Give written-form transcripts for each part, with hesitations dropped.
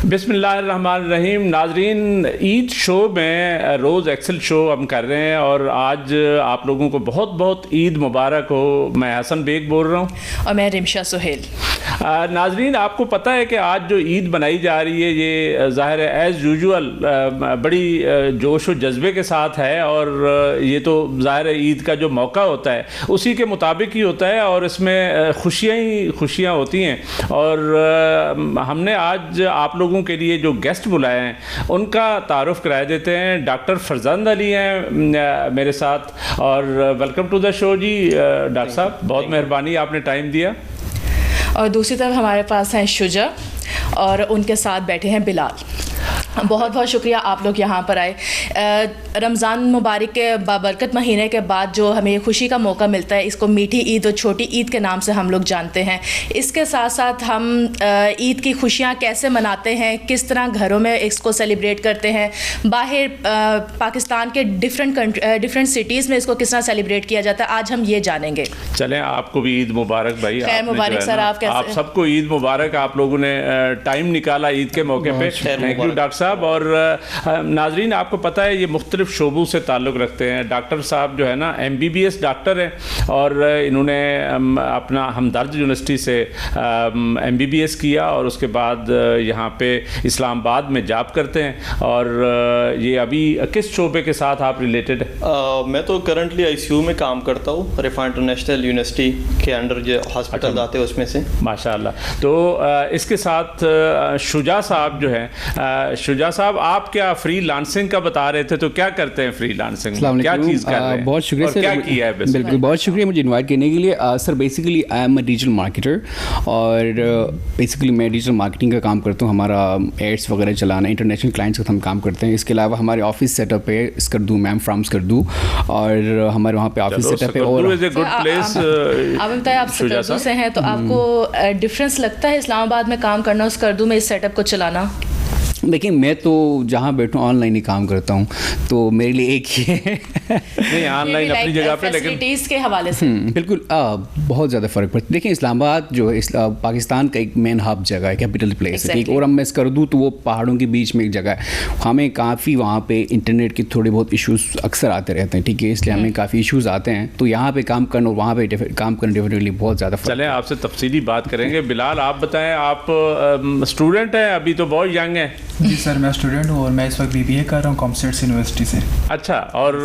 बिस्मिल्लाहिर्रहमानिर्रहीम। नाजरीन, ईद शो में रोज़ एक्सेल शो हम कर रहे हैं और आज आप लोगों को बहुत बहुत ईद मुबारक हो। मैं हसन बेग बोल रहा हूँ और मैं रिमशा सुहेल। नाजरीन, आपको पता है कि आज जो ईद बनाई जा रही है ये ज़ाहिर है एज़ यूजुअल बड़ी जोश और जज्बे के साथ है और ये तो ज़ाहिर है ईद का जो मौका होता है उसी के मुताबिक ही होता है और इसमें खुशियाँ ही खुशियाँ होती हैं। और हमने आज आप लोगों के लिए जो गेस्ट बुलाए हैं उनका तारुफ कराए देते हैं। डॉक्टर फरजंद अली हैं मेरे साथ और वेलकम टू द शो जी। डॉक्टर साहब, बहुत मेहरबानी, आपने टाइम दिया। और दूसरी तरफ हमारे पास हैं शुजा और उनके साथ बैठे हैं बिलाल। बहुत बहुत शुक्रिया आप लोग यहाँ पर आए। रमज़ान मुबारक के बाबरकत महीने के बाद जो हमें खुशी का मौका मिलता है, इसको मीठी ईद और छोटी ईद के नाम से हम लोग जानते हैं। इसके साथ साथ हम ईद की खुशियाँ कैसे मनाते हैं, किस तरह घरों में इसको सेलिब्रेट करते हैं, बाहर पाकिस्तान के डिफरेंट सिटीज़ में इसको किस तरह सेलिब्रेट किया जाता है, आज हम ये जानेंगे। चलें, आपको भी ईद मुबारक भाई। खैर मुबारक सर। आप सबको ईद मुबारक। आप लोगों ने टाइम निकाला ईद के मौके पे, थैंक यू डॉक्टर साहब। और नाजरीन, आपको पता है ये मुख्तलिफ शोबों से ताल्लुक़ रखते हैं। डॉक्टर साहब जो है ना MBBS डॉक्टर हैं और इन्होंने अपना हमदर्द यूनिवर्सिटी से MBBS किया और उसके बाद यहाँ पे इस्लामाबाद में जॉब करते हैं। और ये अभी किस शोबे के साथ आप रिलेटेड है? मैं तो करंटली ICU में काम करता हूँ, रिफा इंटरनेशनल यूनिवर्सिटी के अंडर जो हॉस्पिटल आते हैं उसमें से। माशाल्लाह। तो इसके साथ शुजा साहब जो हैं, शुजा साहब आप क्या फ्रीलांसिंग का बता रहे थे, तो क्या करते हैं फ्रीलांसिंग, क्या चीज़ कर रहे हैं? बहुत शुक्रिया सर, क्या किया है? बिल्कुल, बहुत शुक्रिया मुझे इनवाइट करने के लिए। Sir basically I am a digital marketer और बेसिकली मैं डिजिटल मार्केटिंग का काम करता हूँ। हमारा एड्स वगैरह चलाना, इंटरनेशनल क्लाइंट्स का हम काम करते हैं। इसके अलावा हमारे ऑफिस सेटअप है स्कर्दू, मैम फ्राम स्कर्दू, और हमारे वहाँ पे ऑफिस सेटअप है। और आप बताएं, आप स्कर्दू से हैं तो आपको डिफरेंस लगता है इस्लामाबाद में काम करना और स्कर्दू में इस सेटअप को चलाना? देखिए, मैं तो जहाँ बैठूँ ऑनलाइन ही काम करता हूँ, तो मेरे लिए एक ही है। नहीं, ऑनलाइन अपनी जगह पे, लेकिन फैसिलिटीज़ के हवाले से बिल्कुल बहुत ज़्यादा फ़र्क पड़ता है। देखिए, इस्लामाबाद जो है पाकिस्तान का एक मेन हब जगह है, कैपिटल प्लेस है, ठीक। और अब मैं कर दूँ तो वो पहाड़ों के बीच में एक जगह है। हमें काफ़ी वहाँ पे इंटरनेट के थोड़े बहुत इश्यूज़ अक्सर आते रहते हैं, ठीक है, इसलिए हमें काफ़ी इश्यूज़ आते हैं। तो यहाँ पे काम करना और वहाँ पे काम करना डेफिनेटली बहुत ज़्यादा फ़र्क। चलें, आपसे तफसीली बात करेंगे। बिलाल, आप बताएं, आप स्टूडेंट हैं, अभी तो बहुत यंग हैं। जी सर, मैं स्टूडेंट हूँ और मैं इस वक्त BBA कर रहा हूँ कॉमर्स यूनिवर्सिटी से। अच्छा, और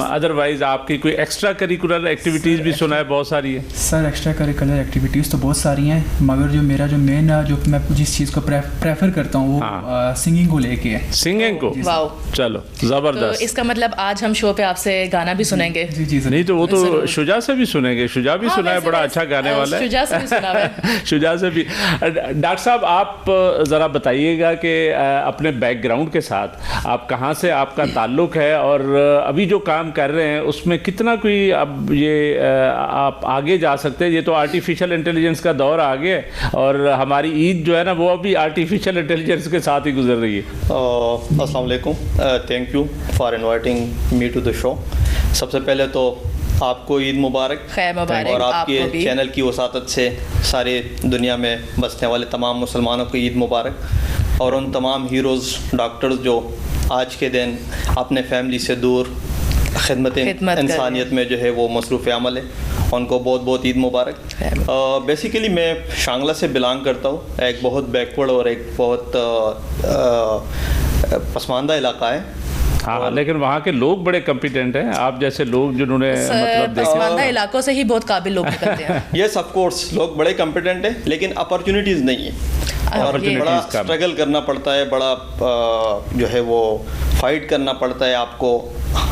अदरवाइज आपकी कोई एक्स्ट्रा करिकुलर एक्टिविटीज़ भी सुना है बहुत सारी है? सर, एक्स्ट्रा करिकुलर एक्टिविटीज़ तो बहुत सारी हैं, मगर जो मेरा जो मेन जो मैं जिस चीज़ को प्रेफर करता हूँ वो सिंगिंग को लेके है। सिंगिंग को? वाओ, चलो ज़बरदस्त। तो इसका मतलब आज हम शो पे आपसे गाना भी सुनेंगे? जी जी सर। नहीं तो वो तो शुजा से भी सुनेंगे, शुजा भी सुना है, बड़ा अच्छा गाने वाला है। शुजा से भी सुना है। शुजा से भी। डॉक्टर साहब, आप ज़रा बताइएगा कि अपने बैकग्राउंड के साथ आप कहाँ से आपका ताल्लुक़ है और अभी जो काम कर रहे हैं उसमें कितना कोई अब ये आप आगे जा सकते हैं? ये तो आर्टिफिशियल इंटेलिजेंस का दौर आ गया है और हमारी ईद जो है ना वो अभी आर्टिफिशियल इंटेलिजेंस के साथ ही गुजर रही है। अस्सलाम वालेकुम, thank you for inviting me to the show. सबसे पहले तो आपको ईद मुबारक। खैर मुबारक। और आपके चैनल की वसातत से सारे दुनिया में बसने वाले तमाम मुसलमानों को ईद मुबारक। और उन तमाम हीरोज़ डॉक्टर्स जो आज के दिन अपने फैमिली से दूर खिदमत इंसानियत में जो है वो मसरूफ़ अमल है, उनको बहुत बहुत ईद मुबारक। बेसिकली मैं शांगला से बिलोंग करता हूँ, एक बहुत बैकवर्ड और एक बहुत पसमानदा इलाका है। हाँ, लेकिन वहाँ के लोग बड़े कॉम्पिटेंट हैं, आप जैसे लोग जिन्होंने मतलब पसमानदा इलाकों से ही बहुत काबिल लोग निकलते हैं। यस, ऑफ कोर्स लोग बड़े कॉम्पिटेंट हैं, लेकिन अपॉर्चुनिटीज़ नहीं है और बड़ा स्ट्रगल करना पड़ता है, बड़ा जो है वो फाइट करना पड़ता है आपको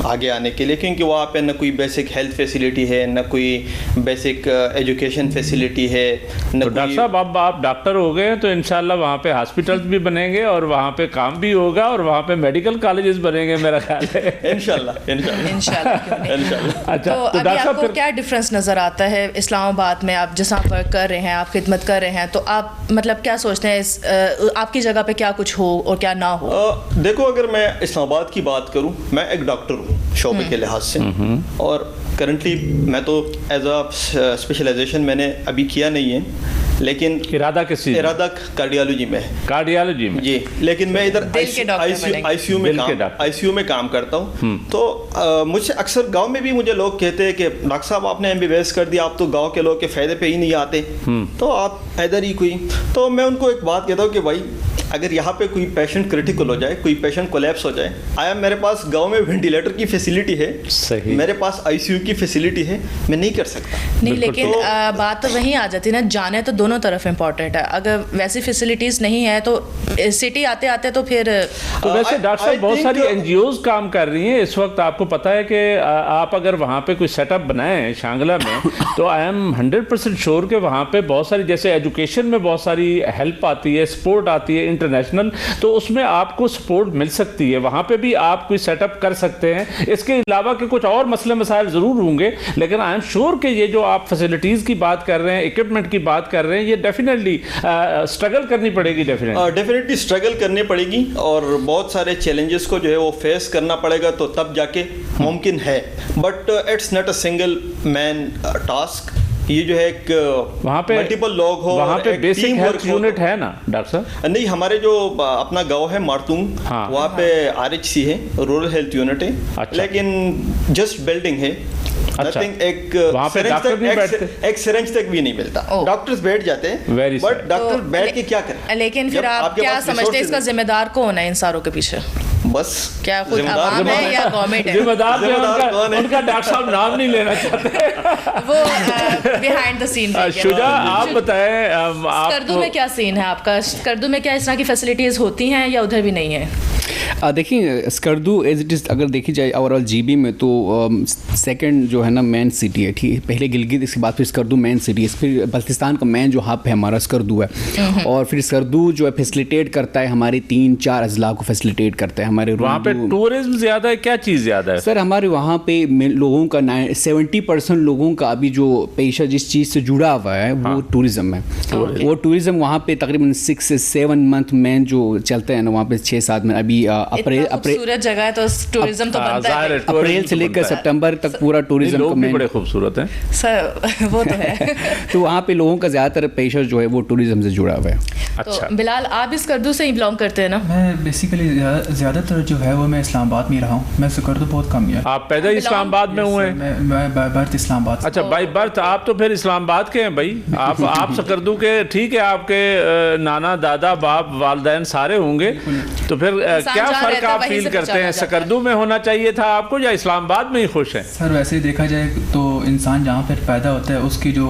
आगे आने के लिए, क्योंकि वहाँ पे न कोई बेसिक हेल्थ फैसिलिटी है, न कोई बेसिक एजुकेशन फैसिलिटी है। तो डॉक्टर साहब, अब आप डॉक्टर हो गए तो इंशाल्लाह वहाँ पे हॉस्पिटल्स भी बनेंगे और वहाँ पे काम भी होगा और वहाँ पे मेडिकल कॉलेजेस बनेंगे, मेरा ख्याल है। इंशाल्लाह। अच्छा, तो अभी आपको क्या डिफरेंस नज़र आता है इस्लामाबाद में? आप जैसा वर्क कर रहे हैं, आप खिदमत कर रहे हैं, तो आप मतलब क्या सोचते हैं आपकी जगह पे क्या कुछ हो और क्या ना हो? देखो, अगर मैं इस्लामाबाद की बात करूँ, मैं एक डॉक्टर हूँ शोबे के लिहाज से, और करंटली मैं तो एज अ स्पेशलाइजेशन मैंने अभी किया नहीं है, लेकिन इरादा किस चीज़? इरादा कार्डियोलॉजी में है। कार्डियोलॉजी में जी, लेकिन मैं इधर आईसीयू में काम करता हूँ। तो मुझसे अक्सर गांव में भी मुझे लोग कहते हैं कि डॉक्टर साहब आपने MBBS कर दिया, आप तो गांव के लोग के फायदे पे ही नहीं आते, तो आप इधर ही कोई। तो मैं उनको एक बात कहता हूँ कि भाई अगर यहाँ पे कोई पेशेंट क्रिटिकल हो जाए, कोई पेशेंट कोलैप्स हो जाए, मेरे पास गांव में वेंटिलेटर की फैसिलिटी है, सही, मेरे पास आईसीयू की फैसिलिटी है, मैं नहीं कर सकता। नहीं, लेकिन बात तो वहीं आ जाती है ना, जाने तो दोनों तरफ इम्पोर्टेंट है। अगर वैसी फैसिलिटीज़ नहीं है तो सिटी आते आते तो फिर तो वैसे डॉक्टर साहब बहुत सारी NGOs काम कर रही हैं इस वक्त। आपको पता है कि आप अगर वहाँ पे कोई सेटअप बनाएं शांगला में तो आई एम 100% श्योर कि वहाँ पे बहुत सारी, जैसे एजुकेशन में बहुत सारी हेल्प आती है, सपोर्ट आती है इंटरनेशनल, तो उसमें आपको सपोर्ट मिल सकती है। वहाँ पे भी आप कोई सेटअप कर सकते हैं। इसके अलावा के कुछ और मसले मसाइल ज़रूर होंगे, लेकिन आई एम श्योर कि ये जो आप फैसिलिटीज़ की बात कर रहे हैं, इक्विपमेंट की बात कर रहे हैं, ये डेफिनेटली स्ट्रगल करनी पड़ेगी, डेफिनेटली स्ट्रगल करनी पड़ेगी और बहुत सारे चैलेंजेस को जो है वो फेस करना पड़ेगा, तो तब जाके मुमकिन है। But it's not a single man task. ये जो है एक वहाँ पे मल्टीपल लोग हो, वहाँ पे बेसिक हेल्थ यूनिट है ना डॉक्टर साहब? नहीं, हमारे जो अपना गांव है मारतूंग, हाँ, वहाँ पे RHC है, रूरल हेल्थ यूनिट है। अच्छा। लेकिन जस्ट बिल्डिंग है। अच्छा। एक वहाँ पे डॉक्टर नहीं बैठते? एक सिरेंज तक भी नहीं मिलता। डॉक्टर्स बैठ जाते हैं, बट डॉक्टर बैठ के क्या करें? लेकिन फिर आप क्या समझते हैं इसका जिम्मेदार कौन है इन सारों के पीछे? बस क्या खुद आवाम है या गवर्नमेंट है? जिम्मेदार उनका डॉक्टर साहब नाम नहीं लेना चाहते। वो बिहाइंड द सीन। शुजा, आप बताएं स्कर्दू में क्या सीन है आपका? स्कर्दू में क्या इस तरह की फैसिलिटीज होती हैं या उधर भी नहीं है? देखिए, स्कर्दू एज इट इज़ अगर देखी जाए ओवरऑल GB में तो सेकंड जो है ना मेन सिटी है, ठीक है। पहले गिलगित, इसके बाद फिर स्कर्दू मेन सिटी है, फिर बल्तिस्तान का मेन जो हब है हमारा स्कर्दू है। और फिर स्कर्दू जो है फैसिलिटेट करता है हमारे 3-4 अजला को फैसिलिटेट करता है। हमारे वहाँ पे टूरिज्म ज़्यादा है, क्या चीज़ ज़्यादा है सर? हमारे वहाँ पे लोगों का 70% लोगों का अभी जो पेशा जिस चीज़ से जुड़ा हुआ है वो टूरिज़्म है। वो टूरिज़्म वहाँ पे तकरीबन 6 से 7 मंथ में जो चलते हैं ना, वहाँ पे 6-7 में अभी अप्रैल खूबसूरत जगह है तो टूरिज्म तो बनता है। अप्रैल से लेकर सितंबर तक पूरा टूरिज्म लोग भी बड़े खूबसूरत हैं सर, वो तो है। तो वहाँ पे लोगों का ज़्यादातर पेशा जो है वो टूरिज्म से जुड़ा हुआ है। अच्छा। तो बिलाल, आप इस स्कर्दू से ही बिलोंग करते हैं ना? मैं बेसिकली ज़्यादातर जो है वो मैं इस्लामाबाद में रहा हूँ। मैं स्कर्दू बहुत कम है। आप पैदा इस्लामाबाद में हुए हैं? मैं बाय बर्थ इस्लामाबाद। अच्छा, बाय बर्थ आप तो फिर इस्लामाबाद के हैं भाई। आप स्कर्दू के, ठीक है। आपके नाना, दादा, बाप, वालिदैन सारे होंगे, तो फिर क्या फ़र्क आप फील करते हैं? स्कर्दू में होना चाहिए था आपको या इस्लामाबाद में ही खुश हैं? सर, वैसे देखा जाए तो इंसान जहाँ पर पैदा होता है उसकी जो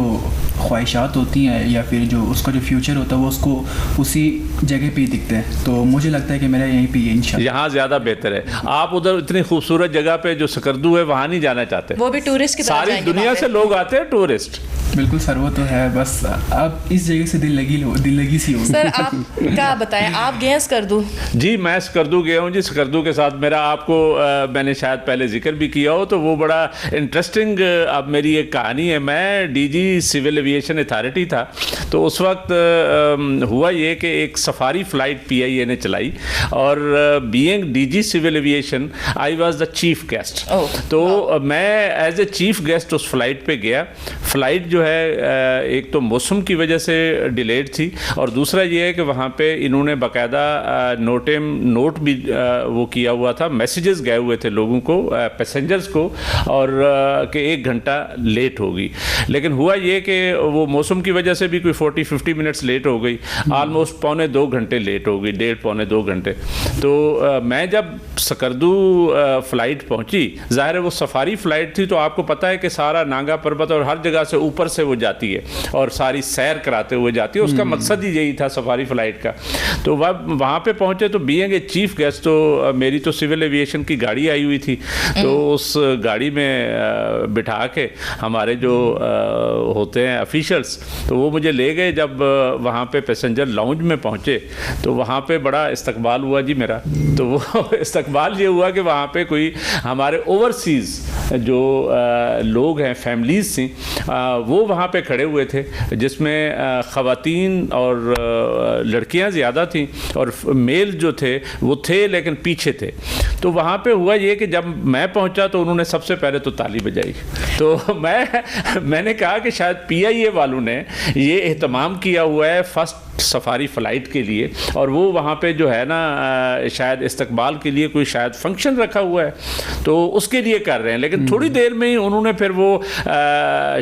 ख्वाहिशात होती हैं या फिर जो उसका जो फ्यूचर होता है वो उसको उसी जगह पे ही दिखते हैं। तो मुझे लगता है कि मेरा यहीं पे ही इंशाल्लाह यहाँ ज़्यादा बेहतर है। आप उधर इतनी खूबसूरत जगह पे जो स्कर्दू है वहाँ नहीं जाना चाहते? वो भी टूरिस्ट की तरह सारी जाएंगे दुनिया से लोग आते हैं, टूरिस्ट। बिल्कुल सर, वो तो है। बस अब इस जगह से दिल लगी सी हो। सर, आप क्या बताएं, आप गए स्कर्दू? जी, मैं स्कर्दू गया हूँ जी। स्कर्दू के साथ मेरा, आपको मैंने शायद पहले जिक्र भी किया हो, तो वो बड़ा इंटरेस्टिंग अब मेरी एक कहानी है। मैं DG सिविल एविएशन अथॉरिटी था, तो उस वक्त हुआ ये कि एक सफारी फ़्लाइट PIA ने चलाई, और being DG civil aviation I was the chief guest. तो मैं एज ए चीफ गेस्ट उस फ्लाइट पे गया। फ़्लाइट जो है एक तो मौसम की वजह से डिलेड थी, और दूसरा ये है कि वहाँ पे इन्होंने बाकायदा नोट भी वो किया हुआ था, मैसेजेस गए हुए थे लोगों को, पैसेंजर्स को, और कि 1 घंटा लेट होगी। लेकिन हुआ ये कि वो मौसम की वजह से भी कोई 40-50 मिनट्स लेट हो गई, ऑलमोस्ट 1.25 घंटे लेट हो गई, 1.5-2 घंटे। तो मैं जब स्कर्दू फ़्लाइट पहुँची, ज़ाहिर है वो सफारी फ़्लाइट थी, तो आपको पता है कि सारा नांगा पर्वत और हर जगह से ऊपर से वो जाती है और सारी सैर कराते हुए जाती है। उसका मकसद ही यही था सफारी फ़्लाइट का। तो वहाँ पे पहुँचे तो बीइंग ए चीफ गेस्ट, तो मेरी तो सिविल एविएशन की गाड़ी आई हुई थी, तो उस गाड़ी में बिठा के हमारे जो होते हैं ऑफिशियल्स, तो वो मुझे ले गए। जब वहाँ पे पैसेंजर लाउंज में पहुँचे तो वहाँ पे बड़ा इस्तकबाल हुआ जी मेरा। तो वो इस्तकबाल ये हुआ कि वहाँ पे कोई हमारे ओवरसीज़ जो लोग हैं, फैमिलीज़ थी, वो वहाँ पे खड़े हुए थे, जिसमें ख़वातीन और लड़कियाँ ज़्यादा थीं, और मेल जो थे वो थे लेकिन पीछे थे। तो वहाँ पे हुआ ये कि जब मैं पहुँचा तो उन्होंने सबसे पहले तो ताली बजाई। तो मैंने कहा कि शायद PIA PIA वालों ने ये एहतमाम किया हुआ है फर्स्ट सफारी फ़्लाइट के लिए, और वो वहाँ पे जो है ना शायद इस्तकबाल के लिए कोई शायद फंक्शन रखा हुआ है, तो उसके लिए कर रहे हैं। लेकिन थोड़ी देर में ही उन्होंने फिर वो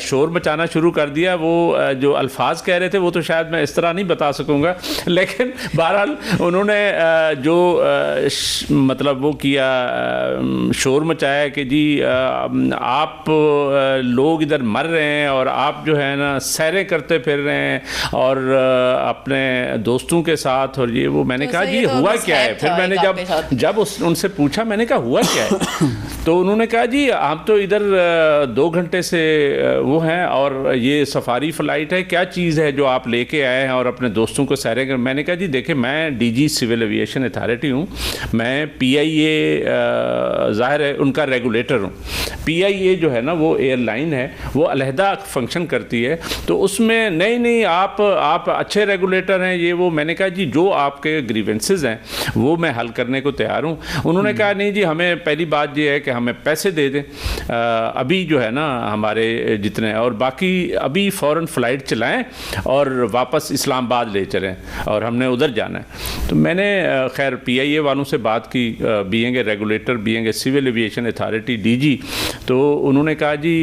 शोर मचाना शुरू कर दिया। वो जो अल्फाज कह रहे थे वो तो शायद मैं इस तरह नहीं बता सकूँगा, लेकिन बहरहाल उन्होंने जो मतलब वो किया, शोर मचाया कि जी आप लोग इधर मर रहे हैं और आप जो है ना सैरें करते फिर रहे हैं और अपने दोस्तों के साथ, और ये वो। मैंने कहा जी हुआ क्या है? फिर मैंने जब उनसे पूछा, मैंने कहा हुआ क्या है, तो उन्होंने कहा जी हम तो इधर 2 घंटे से वो हैं और ये सफारी फ़्लाइट है, क्या चीज़ है जो आप लेके आए हैं और अपने दोस्तों को सैरें कर। मैंने कहा जी देखिए मैं DG सिविल एविएशन अथॉरिटी हूँ, मैं PIA ज़ाहिर है उनका रेगुलेटर हूँ। PIA जो है ना वो एयरलाइन है, वो अलहदा फंक्शन करती है, तो उसमें नहीं आप अच्छे रेगुलेटर हैं ये वो। मैंने कहा जी जो आपके ग्रीवेंसेस हैं वो मैं हल करने को तैयार हूँ। उन्होंने कहा नहीं जी हमें पहली बात ये है कि हमें पैसे दे दें अभी जो है ना हमारे जितने, और बाकी अभी फ़ौरन फ़्लाइट चलाएं और वापस इस्लामाबाद ले चलें और हमने उधर जाना है। तो मैंने खैर PIA वालों से बात की, being a regulator, being a civil aviation authority DG, तो उन्होंने कहा जी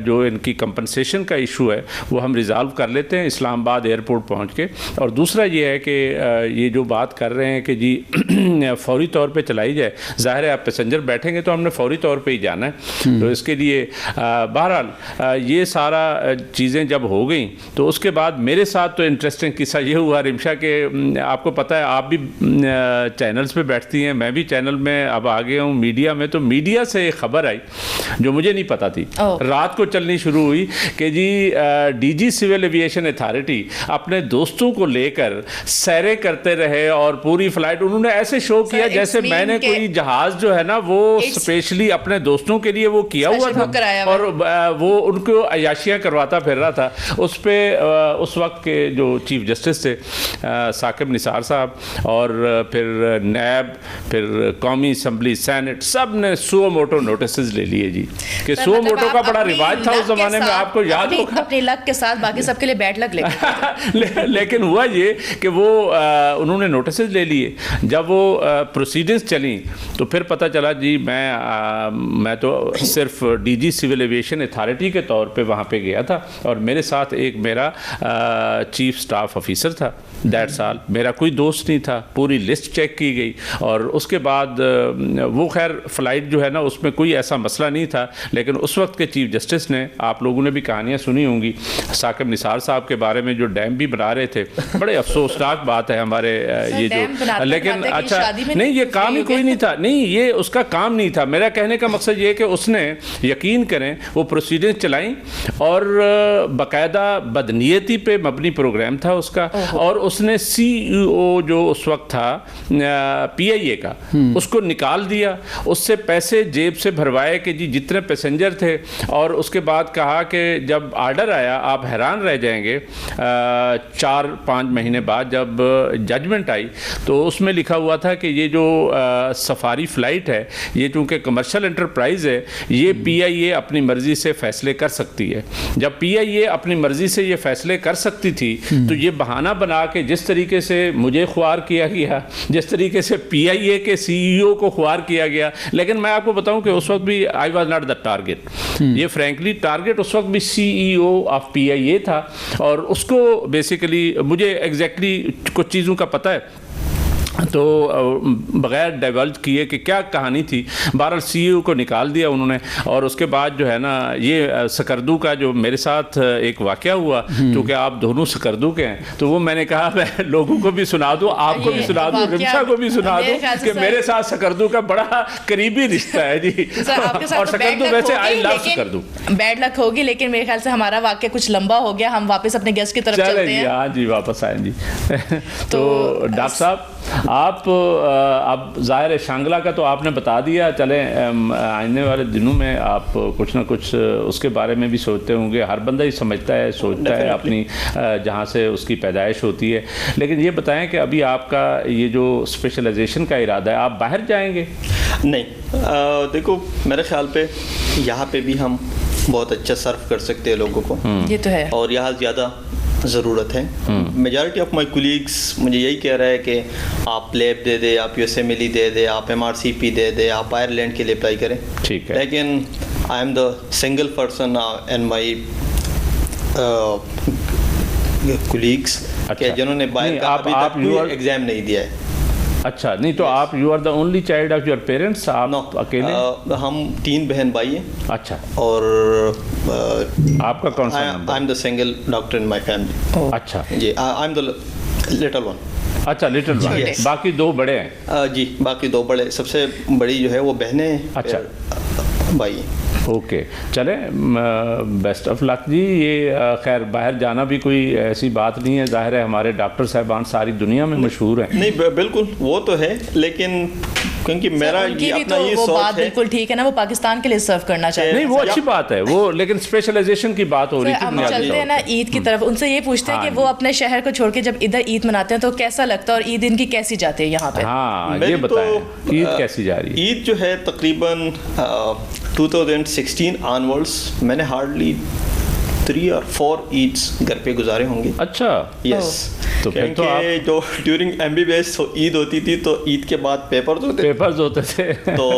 जो इनकी कंपनसेशन का इशू है वो हम रिज़ॉल्व कर लेते हैं इस्लामाबाद एयरपोर्ट पहुंच के। और दूसरा ये है कि ये जो बात कर रहे हैं कि जी फौरी तौर पे चलाई जाए, ज़ाहिर है आप पैसेंजर बैठेंगे तो हमने फौरी तौर पे ही जाना है, तो इसके लिए बहरहाल ये सारा चीज़ें जब हो गई तो उसके बाद मेरे साथ तो इंटरेस्टिंग किस्सा ये हुआ रिमशा के, आपको पता है आप भी चैनल्स पे बैठती हैं, मैं भी चैनल में अब आ गया हूँ मीडिया में, तो मीडिया से एक खबर आई जो मुझे नहीं पता थी, रात को चलनी शुरू हुई कि जी DG सिविल एविएशन अथॉरिटी अपने दोस्तों को लेकर सैरें करते रहे और पूरी फ्लाइट उन्होंने ऐसे शो किया जैसे मैंने कोई जहाज जो है ना वो स्पेशली अपने दोस्तों के लिए वो किया हुआ था और वो उनको अयाशियाँ करवाता फिर रहा था। उस पर उस वक्त के जो चीफ जस्टिस थे साकिब निसार साहब और फिर नैब, फिर कौमी असम्बली, सेनेट, सब ने सुओ मोटो नोटिस ले लिए जी, कि सुओ मोटो का बड़ा रिवाज था उस जमाने में, आपको याद होगा, अपने लक के साथ बाकी सबके लिए बैड लक लेकिन हुआ ये कि वो उन्होंने नोटिस ले लिए। जब वो प्रोसीडिंग्स चली तो फिर पता चला जी मैं तो सिर्फ DG सिविल एविएशन अथॉरिटी के तौर पे वहाँ पे गया था और मेरे साथ एक मेरा चीफ स्टाफ ऑफिसर था, दैट्स ऑल, मेरा कोई दोस्त नहीं था। पूरी लिस्ट चेक की गई और उसके बाद वो खैर फ़्लाइट जो है ना उसमें कोई ऐसा मसला नहीं था, लेकिन उस वक्त के चीफ जस्टिस ने, आप लोगों ने भी कहानियाँ सुनी होंगी साकिब निसार साहब के बारे में, जो डैम भी बना रहे थे, बड़े अफसोसनाक बात है हमारे ये जो, लेकिन अच्छा नहीं ये काम ही कोई नहीं था, नहीं ये उसका काम नहीं था। मेरा कहने का मकसद ये है कि उसने, यकीन करें, वो प्रोसीडिंग चलाई और बाकायदा बदनीयती पे मबनी प्रोग्राम था उसका, और उसने CEO जो उस वक्त था PIA का उसको निकाल दिया, उससे पैसे जेब से भरवाए कि जी जितने पैसेंजर थे, और उसके बाद कहा कि जब आर्डर आया आप हैरान रह जाएंगे, 4-5 महीने बाद जब जजमेंट आई तो उसमें लिखा हुआ था कि ये जो सफारी फ़्लाइट है ये चूँकि कमर्शियल एंटरप्राइज़ है, ये PIA अपनी मर्ज़ी से फ़ैसले कर सकती है। जब PIA अपनी मर्ज़ी से ये फ़ैसले कर सकती थी तो ये बहाना बना के जिस तरीके से मुझे ख्वार किया गया, जिस तरीके से PIA के CEO को ख्वार किया गया, लेकिन मैं आपको बताऊं कि उस वक्त भी I was not the target, ये फ्रैंकली टारगेट उस वक्त भी CEO ऑफ PIA था, और उसको बेसिकली मुझे एग्जैक्टली कुछ चीज़ों का पता है, तो बग़ैर डाइवर्ज किए कि क्या कहानी थी, बहरहाल CEO को निकाल दिया उन्होंने। और उसके बाद जो है ना ये सकरदू का जो मेरे साथ एक वाक़या हुआ, क्योंकि आप दोनों सकरदू के हैं, तो वो मैंने कहा मैं लोगों को भी सुना दूँ, आपको भी सुना दूँ, रिमशा को भी सुना दूँ कि मेरे साथ सकरदू का बड़ा करीबी रिश्ता है जी। और सकरदू वैसे I love Skardu. Bad luck होगी, लेकिन मेरे ख्याल से हमारा वाक़या कुछ लंबा हो गया, हम वापस अपने गेस्ट की तरफ चलते हैं। हाँ जी, वापस आए जी। तो डॉक्टर साहब आप अब ज़ाहिर है शांगला का तो आपने बता दिया, चलें आने वाले दिनों में आप कुछ ना कुछ उसके बारे में भी सोचते होंगे, हर बंदा ही समझता है, सोचता है अपनी जहाँ से उसकी पैदाइश होती है, लेकिन ये बताएं कि अभी आपका ये जो स्पेशलाइजेशन का इरादा है, आप बाहर जाएंगे? नहीं, देखो मेरे ख्याल पे यहाँ पे भी हम बहुत अच्छा सर्व कर सकते हैं लोगों को, ये तो है। और यहाँ ज़्यादा ज़रूरत है। मेजॉरिटी ऑफ माई कोलीग्स मुझे यही कह रहा है कि आप लैब दे दे, आप USMLE दे दे, आप MRCP दे दे, आप आयरलैंड के लिए अप्लाई करें। ठीक है। लेकिन आई am the single person and my colleagues के जिन्होंने बाहर का अभी तक कोई एग्ज़ाम नहीं दिया है। अच्छा, नहीं तो आप you are the only child of your parents? आप अकेले? हम 3 बहन भाई हैं। अच्छा, और आपका कौन सा number? I am the single doctor in my family. अच्छा जी, I am the little one. अच्छा, लिटिल वन। Yes. बाकी 2 बड़े हैं? जी, बाकी 2 बड़े, सबसे बड़ी जो है वो बहनें हैं। अच्छा, भाई हैं। ओके, चले, बेस्ट ऑफ लक जी। ये खैर बाहर जाना भी कोई ऐसी बात नहीं है, जाहिर है हमारे डॉक्टर साहबान सारी दुनिया में मशहूर हैं। नहीं बिल्कुल, वो तो है, लेकिन क्योंकि मेरा ये अपना ये सोच है, बिल्कुल ठीक है ना, वो पाकिस्तान के लिए सर्व करना चाहिए। नहीं, वो अच्छी बात है वो, लेकिन स्पेशलाइजेशन की बात हो रही थी। हम चलते हैं ना ईद की तरफ, उनसे ये पूछते हैं कि वो अपने शहर को छोड़ के जब इधर ईद मनाते हैं तो कैसा लगता है और ईद इनकी कैसी जाती है यहाँ पे? हाँ, ये बताएं ईद कैसी जा रही है? ईद जो है तकरीबन 2016 ऑनवर्ड्स मैंने हार्डली 3 और 4 ईद्स घर पे गुजारे होंगे। अच्छा, यस। तो फिर तो आप जो ड्यूरिंग MBBS ईद होती थी तो ईद के बाद पेपर्स होते थे तो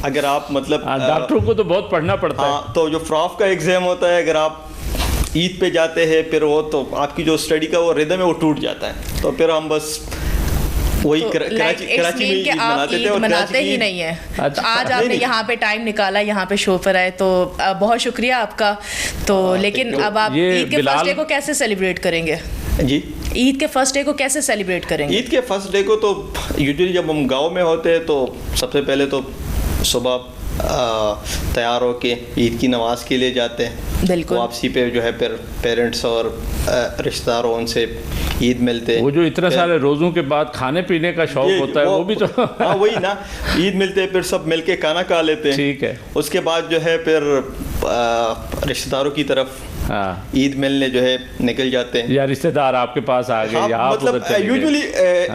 अगर आप मतलब डॉक्टरों को तो बहुत पढ़ना पड़ता है। हाँ, तो जो फ्रॉफ का एग्जाम होता है, अगर आप ईद पे जाते हैं फिर वो तो आपकी जो स्टडी का वो रिदम है वो टूट जाता है। तो फिर हम बस वही तो कराची में ईद मनाते थे और मनाते ही नहीं है। तो आज आपने यहाँ पे टाइम निकाला, यहाँ पे शो पर आए, तो बहुत शुक्रिया आपका। तो लेकिन अब आप ईद के फर्स्ट डे को कैसे सेलिब्रेट करेंगे? जी, ईद के फर्स्ट डे को कैसे सेलिब्रेट करेंगे? ईद के फर्स्ट डे को तो यूजुअली जब हम गांव में होते हैं तो सबसे पहले तो सुबह तैयार होके ईद की नमाज के लिए जाते हैं। बिल्कुल। वापसी पे जो है फिर पेरेंट्स और रिश्तेदारों उनसे ईद मिलते हैं। वो जो इतने सारे रोज़ों के बाद खाने पीने का शौक होता है वो भी तो हाँ, वही ना, ईद मिलते हैं, फिर सब मिलके खाना खा लेते हैं। ठीक है। उसके बाद जो है फिर रिश्तेदारों की तरफ ईद मिलने जो है निकल जाते हैं, या रिश्तेदार आपके पास आ गए, या आप मतलब यूजुअली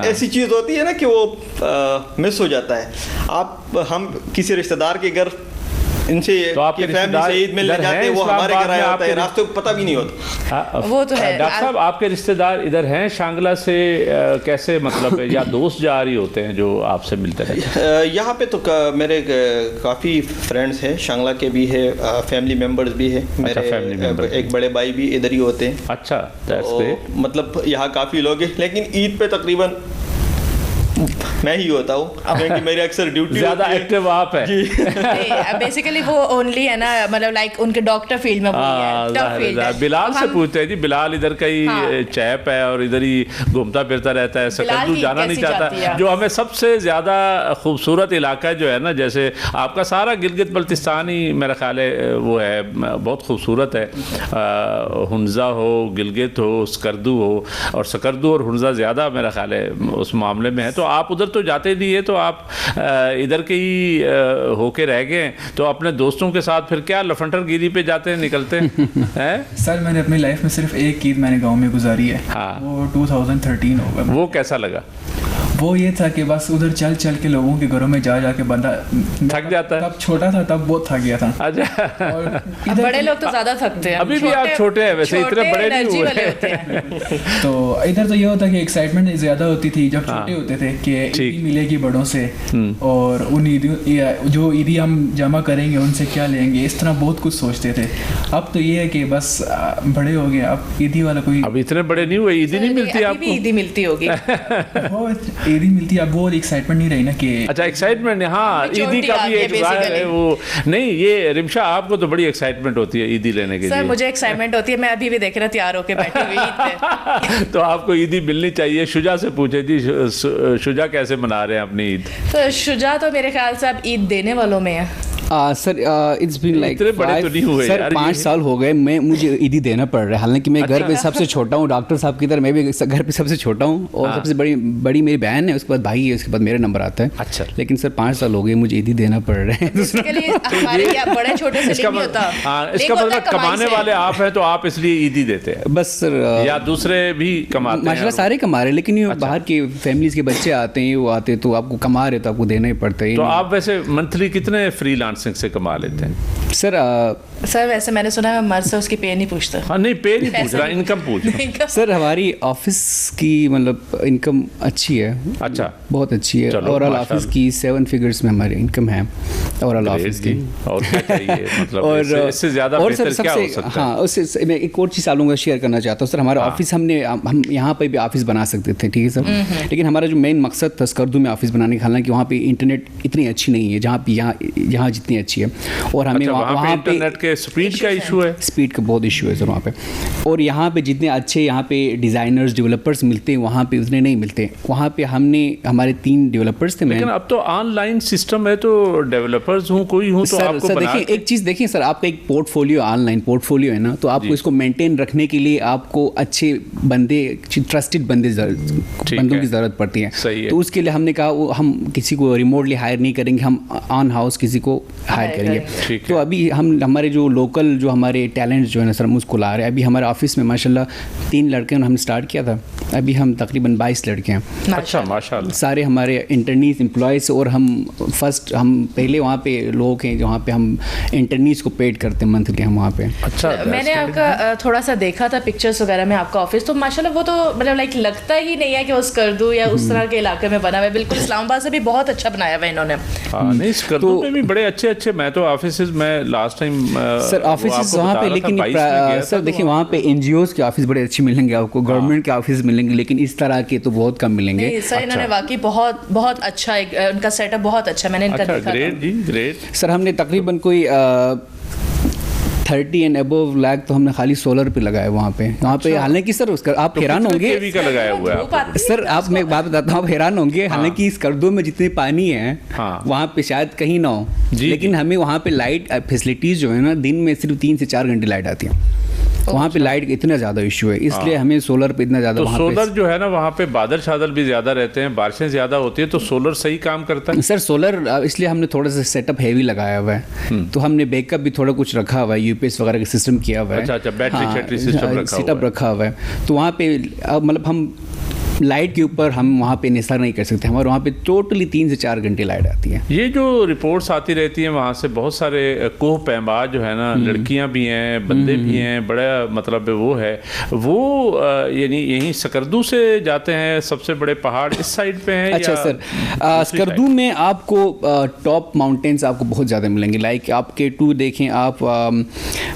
ऐसी चीज़ होती है ना कि वो मिस हो जाता है। हम किसी रिश्तेदार के घर इनसे तो आपके फैमिली से ईद मिलने जाते हैं, वो हमारे घर आया होता है, रास्ते को पता भी नहीं होता। वो तो है। डॉक्टर साहब, आपके रिश्तेदार इधर हैं शांगला से, कैसे मतलब है, या दोस्त जा रही होते हैं जो आपसे मिलते हैं? यहाँ पे तो मेरे काफ़ी फ्रेंड्स हैं, शांगला के भी है, फैमिली मेम्बर्स भी है मेरे। एक बड़े भाई भी इधर ही होते हैं। अच्छा, तो मतलब यहाँ काफ़ी लोग हैं, लेकिन ईद पे तकरीबन मैं ही होता हूँ क्योंकि मेरी अक्सर ड्यूटी ज़्यादा एक्टिव आप है। बेसिकली वो ओनली है ना, मतलब लाइक उनके डॉक्टर फील्ड में टफ फील्ड है। बिलाल से पूछते हैं जी, बिलाल इधर का ही चैप है और इधर ही घूमता फिरता रहता है, सकरदू जाना नहीं चाहता। जो हमें सबसे ज़्यादा खूबसूरत इलाका जो है ना, जैसे आपका सारा गिलगित बल्तिस्तान ही मेरा ख्याल है वो है, बहुत खूबसूरत है। हुंजा हो, गिलगित हो, सकरदू हो, और सकरदू और हुंजा ज़्यादा मेरा ख्याल है उस मामले में है। तो आप उधर तो जाते नहीं है, तो आप इधर के ही होके रह गए, तो अपने दोस्तों के साथ फिर क्या लफंटर गिरी पे जाते हैं, निकलते हैं? सर, मैंने अपनी लाइफ में सिर्फ एक ईद मैंने गांव में गुजारी है। हाँ। वो 2013 होगा। वो कैसा लगा? वो ये था कि बस उधर चल चल के लोगों के घरों में जा के बंदा थक जाता है। तब छोटा था, तब बहुत थक गया था। अच्छा। और बड़े लोग तो ज्यादा थकते हैं। अभी भी आप छोटे हैं वैसे, इतने बड़े नहीं हुए। तो इधर तो ये होता कि एक्साइटमेंट ज्यादा होती थी जब छोटे होते थे कि ईदी मिलेगी बड़ों से, और उन जो ईदी हम जमा करेंगे उनसे क्या लेंगे, इस तरह बहुत कुछ सोचते थे। अब तो ये है कि बस बड़े हो गए, अब ईदी वाला कोई। अब इतने बड़े नहीं हुए, ईदी नहीं मिलती आपको? ईदी मिलती होगी। ईदी मिलती है, अब वो एक्साइटमेंट नहीं रही ना कि। अच्छा, एक्साइटमेंट, हाँ, ईदी का भी एक है वो। नहीं, ये रिमशा आपको तो बड़ी एक्साइटमेंट होती है ईदी लेने के लिए। सर, मुझे एक्साइटमेंट होती है, मैं अभी भी देख रहा तैयार होके बैठी हुई ईद पे। तो आपको ईदी मिलनी चाहिए। शुजा से पूछे जी, शुजा कैसे मना रहे हैं अपनी ईद? तो शुजा तो मेरे ख्याल से अब ईद देने वालों में है। Sir, it's been like sir 5 साल हो गए मुझे ईदी देना पड़ रहा है। हालांकि मैं घर पे सबसे छोटा हूँ, डॉक्टर साहब की तरह मैं भी घर पे सबसे छोटा हूँ, और सबसे बड़ी मेरी बहन है, उसके बाद भाई है, उसके बाद मेरा नंबर आता है। अच्छा। लेकिन सर 5 साल हो गए मुझे ईदी देना पड़ रहा है। बड़े छोटे से नहीं होता। इसका मतलब कमाने वाले आप हैं, तो आप इसलिए ईदी देते हैं? बस सर, या दूसरे भी कमाते हैं? माशाल्लाह सारे कमा रहे हैं, लेकिन बाहर के फैमिलीज के बच्चे आते हैं, वो आते तो आपको कमा रहे तो आपको देना ही पड़ता है। तो आप वैसे मंथली कितने फ्रीलांस फ्रीलांसिंग से कमा लेते हैं? सर वैसे मैंने सुना है मर्द से उसकी पे नहीं पूछता। हाँ नहीं, पे नहीं पूछ रहा, इनकम पूछ रहा। सर हमारी ऑफिस की मतलब इनकम अच्छी है। अच्छा, बहुत अच्छी है। ओवरऑल ऑफिस की 7 फिगर्स में हमारी इनकम है ओवरऑल ऑफिस की। और क्या चाहिए मतलब, और इससे ज़्यादा बेहतर क्या हो सकता है? हाँ, उससे मैं एक और चीज़ आप लोगों को शेयर करना चाहता हूँ सर। हमारा ऑफिस हम यहाँ पर भी ऑफिस बना सकते थे, ठीक है सर, लेकिन हमारा जो मेन मकसद था स्कर्दू में ऑफिस बनाने का, हालांकि वहाँ पे इंटरनेट इतनी अच्छी नहीं है यहाँ जितनी अच्छी है, और हमें वहाँ पे इंटरनेट के स्पीड का इशू है, स्पीड का बहुत इशू है सर वहाँ पे। और यहाँ पे जितने अच्छे यहाँ पे डिज़ाइनर्स डेवलपर्स मिलते हैं वहाँ पे उतने नहीं मिलते। वहाँ पे हमारे 3 डेवलपर्स थे। लेकिन अब तो ऑनलाइन सिस्टम है, तो डेवलपर्स हूँ कोई हूँ तो आपको सर देखिए एक चीज़ देखिए सर, आपका एक पोर्टफोलियो ऑनलाइन पोर्टफोलियो है ना, तो आपको इसको मेंटेन रखने के लिए आपको अच्छे बंदे, ट्रस्टेड बंदों की ज़रूरत पड़ती है। तो उसके लिए हमने कहा हम किसी को रिमोटली हायर नहीं करेंगे, हम ऑन हाउस किसी को हायर करेंगे। तो अभी हमारे जो लोकल जो हमारे टैलेंट जो है ना सर, हम उसको ला रहे हैं। अभी हमारे ऑफिस में माशाल्लाह 3 लड़के हमने स्टार्ट किया था, अभी हम तकरीबन 22 लड़के हैं। अच्छा, माशाल्लाह। सारे हमारे इंटर्नीज एम्प्लॉयज़, और हम पहले वहाँ पे लोग हैं जहाँ पे हम इंटर्नीज को पेड करते हैं मंथली हम वहाँ पे। अच्छा, मैंने आपका थोड़ा सा देखा था पिक्चर्स वगैरह में आपका ऑफिस, तो माशाल्लाह वो तो मतलब लाइक लगता ही नहीं है कि वो स्कर्दू या उस तरह के इलाके में बना हुआ है। बिल्कुल इस्लामाबाद से भी बहुत अच्छा बनाया हुआ है इन्होंने। नहीं, स्कर्दू में भी बड़े अच्छे मैं तो ऑफिस में लास्ट टाइम सर ऑफिस वहाँ पे, लेकिन सर देखिए वहाँ पे NGOs के ऑफिस बड़े अच्छे मिलेंगे आपको, गवर्नमेंट के ऑफिस मिलेंगे, लेकिन इस तरह के तो बहुत कम मिलेंगे। सर इन्होंने वाकई बहुत अच्छा उनका सेटअप बहुत अच्छा, मैंने इनका देखा था। ग्रेट जी, ग्रेट। सर हमने तकरीबन कोई 30 एंड अबव लाख तो हमने खाली सोलर पे लगाया वहाँ पे। हालांकि सर उसका आप हैरान होंगे, का लगाया हुआ है सर, आप मैं एक बात बताता हूँ, आप हैरान होंगे। हालांकि स्कर्दू में जितने पानी है वहाँ पे शायद कहीं ना हो, लेकिन हमें वहाँ पे लाइट फैसिलिटीज जो है ना, दिन में सिर्फ 3 से 4 घंटे लाइट आती है। वहाँ पे लाइट इतना ज़्यादा इशू है, इसलिए हमें सोलर पे इतना ज़्यादा। तो सोलर जो है ना, वहाँ पे बादल भी ज़्यादा रहते हैं, बारिशें ज़्यादा होती है, तो सोलर सही काम करता है। सर सोलर इसलिए हमने थोड़ा सा सेटअप हैवी लगाया हुआ है, तो हमने बैकअप भी थोड़ा कुछ रखा हुआ है, UPS वगैरह का सिस्टम किया हुआ है। अच्छा, बैटरी सिस्टम रखा हुआ है। तो वहाँ पे मतलब हम लाइट के ऊपर हम वहाँ पे निसार नहीं कर सकते, हमारे वहाँ पे टोटली 3 से 4 घंटे लाइट आती है। ये जो रिपोर्ट्स आती रहती हैं वहाँ से, बहुत सारे कोह पैमार जो है ना, लड़कियाँ भी हैं, बंदे भी हैं, बड़ा मतलब वो है, वो यानी यहीं स्कर्दू से जाते हैं, सबसे बड़े पहाड़ इस साइड पे हैं। अच्छा सर, स्कर्दू में आपको टॉप माउंटेन्स आपको बहुत ज़्यादा मिलेंगे। लाइक आप K2 देखें, आप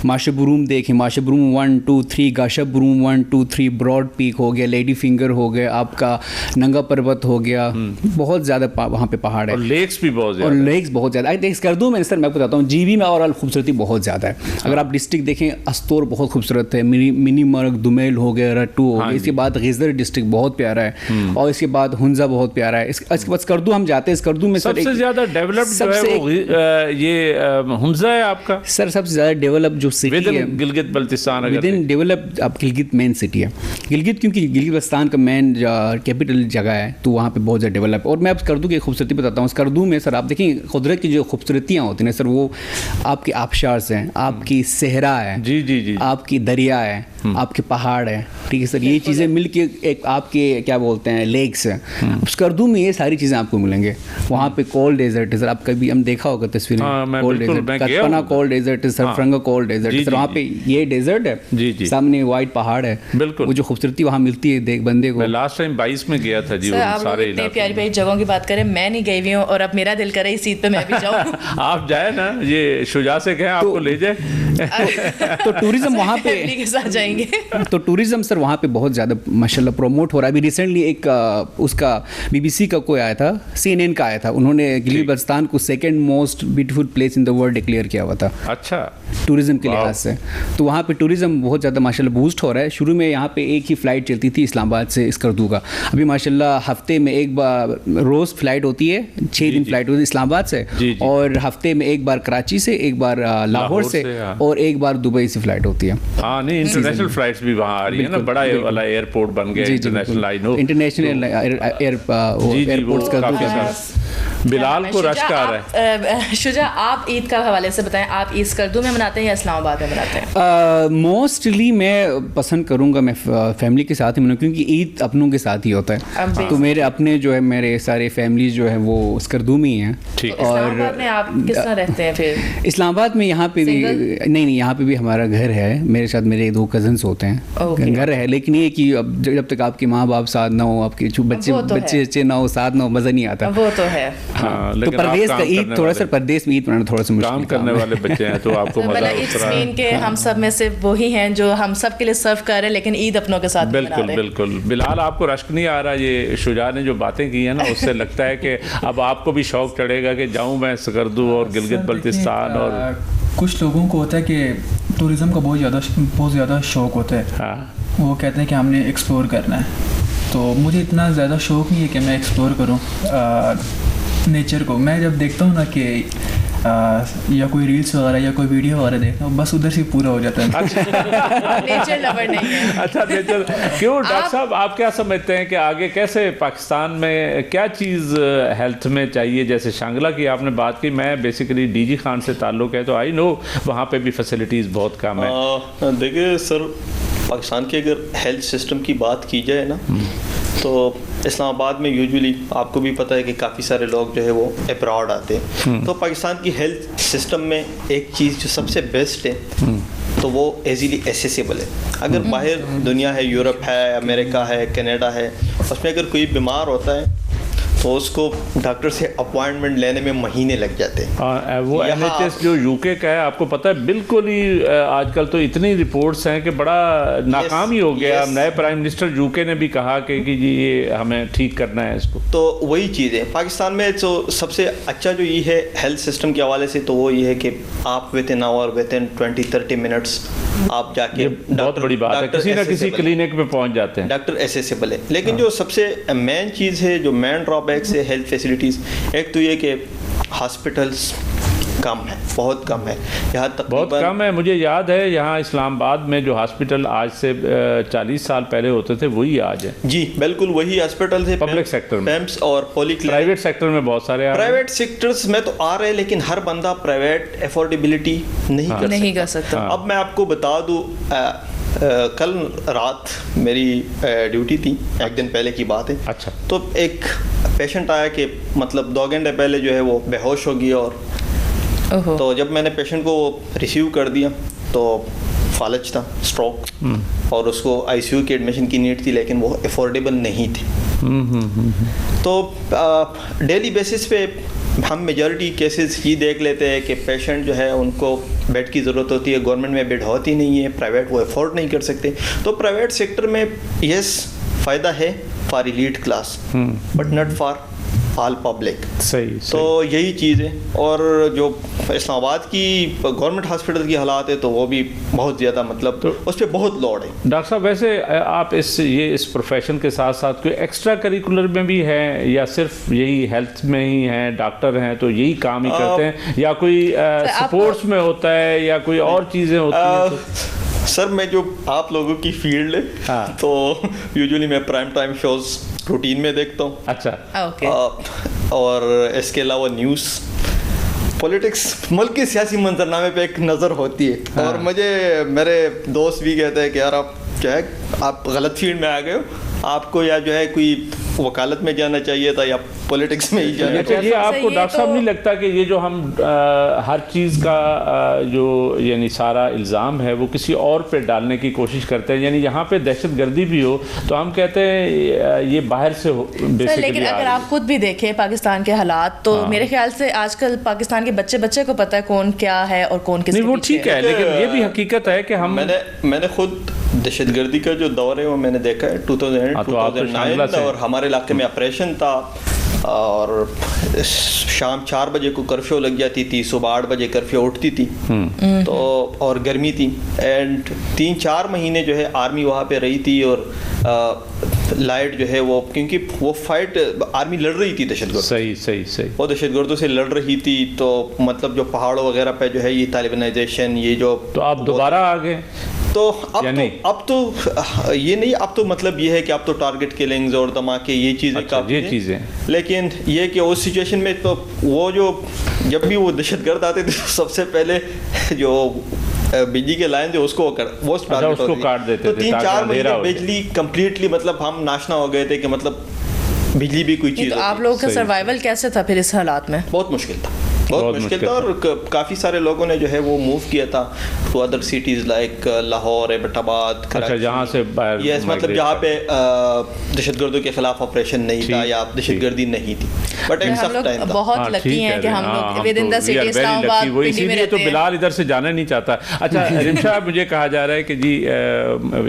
माशबरूम देखें, माशबरूम 1, 2, 3, गाशबरूम 1, 2, 3, ब्रॉड पीक हो गया, लेडी फिंगर हो गया, आपका नंगा पर्वत हो गया, बहुत ज़्यादा वहाँ पे पहाड़ है, और लेक्स भी बहुत ज़्यादा, और लेक्स बहुत ज़्यादा। स्कर्दू में सर मैं आपको बताता हूँ, जीबी में और खूबसूरती बहुत ज़्यादा है। अगर आप डिस्ट्रिक्ट देखें, अस्तोर बहुत खूबसूरत है, मिनी मर्ग, दुमेल हो गया, रट्टू हो गया, इसके बाद गिजर डिस्ट्रिक्ट बहुत प्यारा है, और इसके बाद हुंजा बहुत प्यारा है। इसके बाद स्कर्दू हम जाते हैं, स्कर्दू में सबसे ज़्यादा डेवलप्ड जो है वो ये हुंजा है आपका सर, सबसे ज़्यादा डेवलप जो सिटी है गिलगित बल्तिस्तान, विदिन डेवलप अब गिलगित मेन सिटी है गिलगित, क्योंकि गिलगित बल्तिस्तान का मेन कैपिटल जगह है, तो वहाँ पे बहुत ज़्यादा डेवलप। और मैं अब स्कर्दू की खूबसूरती बताता हूँ। स्कर्दू में सर आप देखें, कुदरत की जो खूबसूरतियाँ होती हैं सर, वो आपके आबशार्स हैं, आपकी सहरा है, जी, आपकी दरिया है, आपके पहाड़ है, ठीक है सर, ये चीज़ें मिल के एक आपके क्या बोलते हैं लेक्स है। स्कर्दू में ये सारी चीज़ें आपको मिलेंगे। वहाँ पे कोल्ड डेजर्ट है सर, आप कभी हम देखा होगा तस्वीरें, कोल्ड डेजर्ट, कतपना कोल्ड डेजर्ट है सर, फ्रंगा कोल्ड डेजर्ट है सर, वहाँ पे ये डेजर्ट है, सामने वाइट पहाड़ है, बिल्कुल, वो जो खूबसूरती वहाँ मिलती है देख बंदे को। लास्ट टाइम 22 में गया था जी, सारे प्यारी प्यारी जगहों की बात करें, मैं नहीं गई हुई हूँ, और अब मेरा दिल करे इस ईद पे मैं भी जाऊँ। आप जाए ना, ये शुजा से कहें आपको ले जाए। तो टूरिज्म वहाँ पे के साथ जाएंगे। तो टूरिज्म सर वहाँ पे बहुत ज़्यादा माशाल्लाह प्रमोट हो रहा है। अभी रिसेंटली एक उसका BBC का कोई आया था, CNN का आया था, उन्होंने गिलगित बल्तिस्तान को 2nd most beautiful place in the world declare किया हुआ था। अच्छा, टूरिज्म के लिहाज से तो वहाँ पे टूरिज्म बहुत ज़्यादा माशाल्लाह बूस्ट हो रहा है। शुरू में यहाँ पे एक ही फ़्लाइट चलती थी इस्लामाबाद से स्कर्दू का, अभी माशाल्लाह हफ्ते में एक बार रोज़ फ्लाइट होती है, 6 दिन फ्लाइट होती है इस्लामाबाद से, और हफ्ते में एक बार कराची से, एक बार लाहौर से, और एक बार दुबई से फ्लाइट होती है। हाँ नहीं, इंटरनेशनल फ्लाइट्स भी वहाँ आ रही है ना, बड़ा वाला एयरपोर्ट बन गया international. I know international airports का काफी सारा बिलाल को रश आ रहा है। शुजा, आप ईद का हवाले से बताएं, आप ईद स्कर्दू में मनाते हैं या इस्लामाबाद में मनाते हैं? मोस्टली मैं पसंद करूँगा मैं फैमिली के साथ ही मनाऊँ, क्योंकि ईद अपनों के साथ ही होता है। तो मेरे अपने जो है मेरे सारे फैमिली जो है वो स्कर्दू में ही हैं। और इस्लामाबाद में आप किस तरह रहते हैं फिर? इस्लामाबाद में यहाँ पे भी नहीं, यहाँ पे भी हमारा घर है, मेरे साथ मेरे 2 कजन्स होते हैं, घर है। लेकिन ये कि अब जब तक आपके माँ बाप साथ ना हो, आपके बच्चे ना हो, साथ ना हो, मज़ा नहीं आता। वो तो है। हाँ, तो परदेश का ईद थोड़ा सा, परदेश में ईद मनाना थोड़ा सा मुश्किल काम करने वाले बच्चे हैं तो आपको मजा के हम सब में से वही हैं जो हम सब के लिए सर्व कर रहे हैं, लेकिन ईद अपनों के साथ बिल्कुल बिल्कुल। बिलाल, आपको रश्क नहीं आ रहा? ये शुजा ने जो बातें की है ना, उससे लगता है कि अब आपको भी शौक चढ़ेगा कि जाऊं मैं स्कर्दू और गिलगित बल्तिस्तान। और कुछ लोगों को होता है कि टूरिज़्म का बहुत ज़्यादा शौक होता है। हाँ, वो कहते हैं कि हमने एक्सप्लोर करना है, तो मुझे इतना ज़्यादा शौक नहीं है कि मैं एक्सप्लोर करूं नेचर को। मैं जब देखता हूँ ना कि या कोई रील्स वगैरह या कोई वीडियो वगैरह देखता हूँ, बस उधर से पूरा हो जाता है। नेचर लवर नहीं है। अच्छा, नेचर क्यों? डॉक्टर साहब, आप क्या समझते हैं कि आगे कैसे पाकिस्तान में क्या चीज़ हेल्थ में चाहिए? जैसे शांगला की आपने बात की, मैं बेसिकली डीजी खान से ताल्लुक़ है, तो आई नो वहाँ पे भी फैसिलिटीज़ बहुत कम है। देखिए सर, पाकिस्तान के अगर हेल्थ सिस्टम की बात की जाए ना, तो इस्लामाबाद में यूजुअली आपको भी पता है कि काफ़ी सारे लोग जो है वो अब्रॉड आते हैं। तो पाकिस्तान की हेल्थ सिस्टम में एक चीज़ जो सबसे बेस्ट है तो वो इजीली एसेसिबल है। अगर बाहर दुनिया है, यूरोप है, अमेरिका है, कनाडा है, उसमें अगर कोई बीमार होता है तो उसको डॉक्टर से अपॉइंटमेंट लेने में महीने लग जाते हैं। वो NHS जो यूके का है, आपको पता है, बिल्कुल ही आजकल तो इतनी रिपोर्ट्स हैं कि बड़ा नाकाम ही हो गया। नए प्राइम मिनिस्टर यूके ने भी कहा कि जी ये हमें ठीक करना है इसको। तो वही चीज़ है पाकिस्तान में। तो सबसे अच्छा जो ये है हेल्थ सिस्टम के हवाले से, तो वो ये है कि आप within hour, within 20-30 minutes आप जाके, बहुत बड़ी बात है, किसी ना किसी क्लिनिक पे पहुंच जाते हैं, डॉक्टर एसेसिबल है। लेकिन जो सबसे मेन चीज़ है, जो मेन ड्रॉबैक से हेल्थ फैसिलिटीज़, एक तो ये कि हॉस्पिटल्स कम है, बहुत कम है, यहाँ तक बहुत कम है। मुझे याद है यहाँ इस्लामाबाद में जो हॉस्पिटल आज से 40 साल पहले होते थे वही आज है। जी बिल्कुल, वही हॉस्पिटल थे पब्लिक सेक्टर में, पेम्स और पॉलीक्लिनिक। प्राइवेट सेक्टर में बहुत सारे प्राइवेट सेक्टर्स में तो आ रहे हैं, लेकिन हर बंदा प्राइवेट अफोर्डेबिलिटी नहीं कर सकता। अब मैं आपको बता दूँ, कल रात मेरी ड्यूटी थी, एक दिन पहले की बात है। अच्छा। तो एक पेशेंट आया कि मतलब 2 घंटे पहले जो है वो बेहोश हो गया, और तो जब मैंने पेशेंट को रिसीव कर दिया तो फालज था, स्ट्रोक, और उसको आईसीयू की एडमिशन की नीड थी, लेकिन वो अफोर्डेबल नहीं थी। तो डेली बेसिस पे हम मेजॉरिटी केसेस ही देख लेते हैं कि पेशेंट जो है उनको बेड की ज़रूरत होती है, गवर्नमेंट में बेड होती नहीं है, प्राइवेट वो अफोर्ड नहीं कर सकते। तो प्राइवेट सेक्टर में यस फ़ायदा है for elite class, but not for all public. सही। तो यही चीज़ है। और जो इस्लामाबाद की गवर्नमेंट हॉस्पिटल की हालात है तो वो भी बहुत ज़्यादा, मतलब तो उस पर बहुत लोड है। डॉक्टर साहब, वैसे आप इस प्रोफेशन के साथ साथ कोई एक्स्ट्रा करिकुलर में भी हैं या सिर्फ यही हेल्थ में ही हैं, डॉक्टर हैं तो यही काम ही करते हैं, या कोई स्पोर्ट्स में होता है या कोई और चीज़ें होती हैं? सर, मैं जो आप लोगों की फील्ड है, हाँ। तो यूजुअली मैं प्राइम टाइम शोज रूटीन में देखता हूँ। अच्छा। ओके। और इसके अलावा न्यूज़, पॉलिटिक्स, मुल्क के सियासी मंजरनामे पे एक नज़र होती है। हाँ। और मुझे मेरे दोस्त भी कहते हैं कि यार आप जो है आप गलत फील्ड में आ गए हो, आपको या जो है कोई वकालत में जाना चाहिए था या पॉलिटिक्स में ही जाना चाहिए। ये आपको डॉक्टर साहब नहीं लगता कि ये जो हम हर चीज़ का जो यानी सारा इल्ज़ाम है वो किसी और पे डालने की कोशिश करते हैं? यानी यहाँ पे दहशतगर्दी भी हो तो हम कहते हैं ये बाहर से हो बेसिकली। लेकिन अगर आप खुद भी देखें पाकिस्तान के हालात, तो मेरे ख्याल से आजकल पाकिस्तान के बच्चे को पता है कौन क्या है और कौन किसके नहीं, वो ठीक है, लेकिन ये भी हकीकत है कि हम मैंने खुद दहशतगर्दी का जो दौर है वो मैंने देखा है 2009 और हमारे इलाके में ऑपरेशन था, और शाम 4 बजे को कर्फ्यू लग जाती थी, सुबह 8 बजे कर्फ्यू उठती थी। तो और गर्मी थी, एंड 3-4 महीने जो है आर्मी वहाँ पे रही थी, और लाइट जो है वो, क्योंकि वो फाइट आर्मी लड़ रही थी दहशतगर्द, सही सही सही, वो दहशतगर्दों से लड़ रही थी, तो मतलब जो पहाड़ों वगैरह पे जो है ये तालिबानाइजेशन, ये जो, तो आप दोबारा आ गए तो अब तो ये नहीं, अब तो मतलब ये है कि अब तो टारगेट किलिंग्स और धमाके ये चीज़ें अच्छा, काफ़ी ये हैं। चीज़ें, लेकिन ये कि उस सिचुएशन में तो वो जो जब भी वो दहशतगर्द आते थे तो सबसे पहले जो बिजली के लाइन थे उसको टारगेट उसको काट देते तो थे, 3-4 अंधेरा महीने हो जाए। बिजली कंप्लीटली मतलब हम नाशना हो गए थे कि मतलब बिजली भी कोई चीज़ तो आप लोगों का सर्वाइवल कैसे था फिर इस हालात में? बहुत मुश्किल था, बहुत मुश्किल था, और काफ़ी सारे लोगों ने जो है वो मूव किया था to other cities like Lahore, Abbottabad, अच्छा, जहाँ से यस, मतलब जहाँ पे दहशतगर्दों के खिलाफ ऑपरेशन नहीं था या दहशतगर्दी नहीं थी, बट एट हम सम टाइम लोग था। बहुत लकी हैं कि हम लोग with in the city Islamabad वो इसीलिए तो बिलाल इधर से जाना नहीं चाहता। अच्छा रिमशा, मुझे कहा जा रहा है कि जी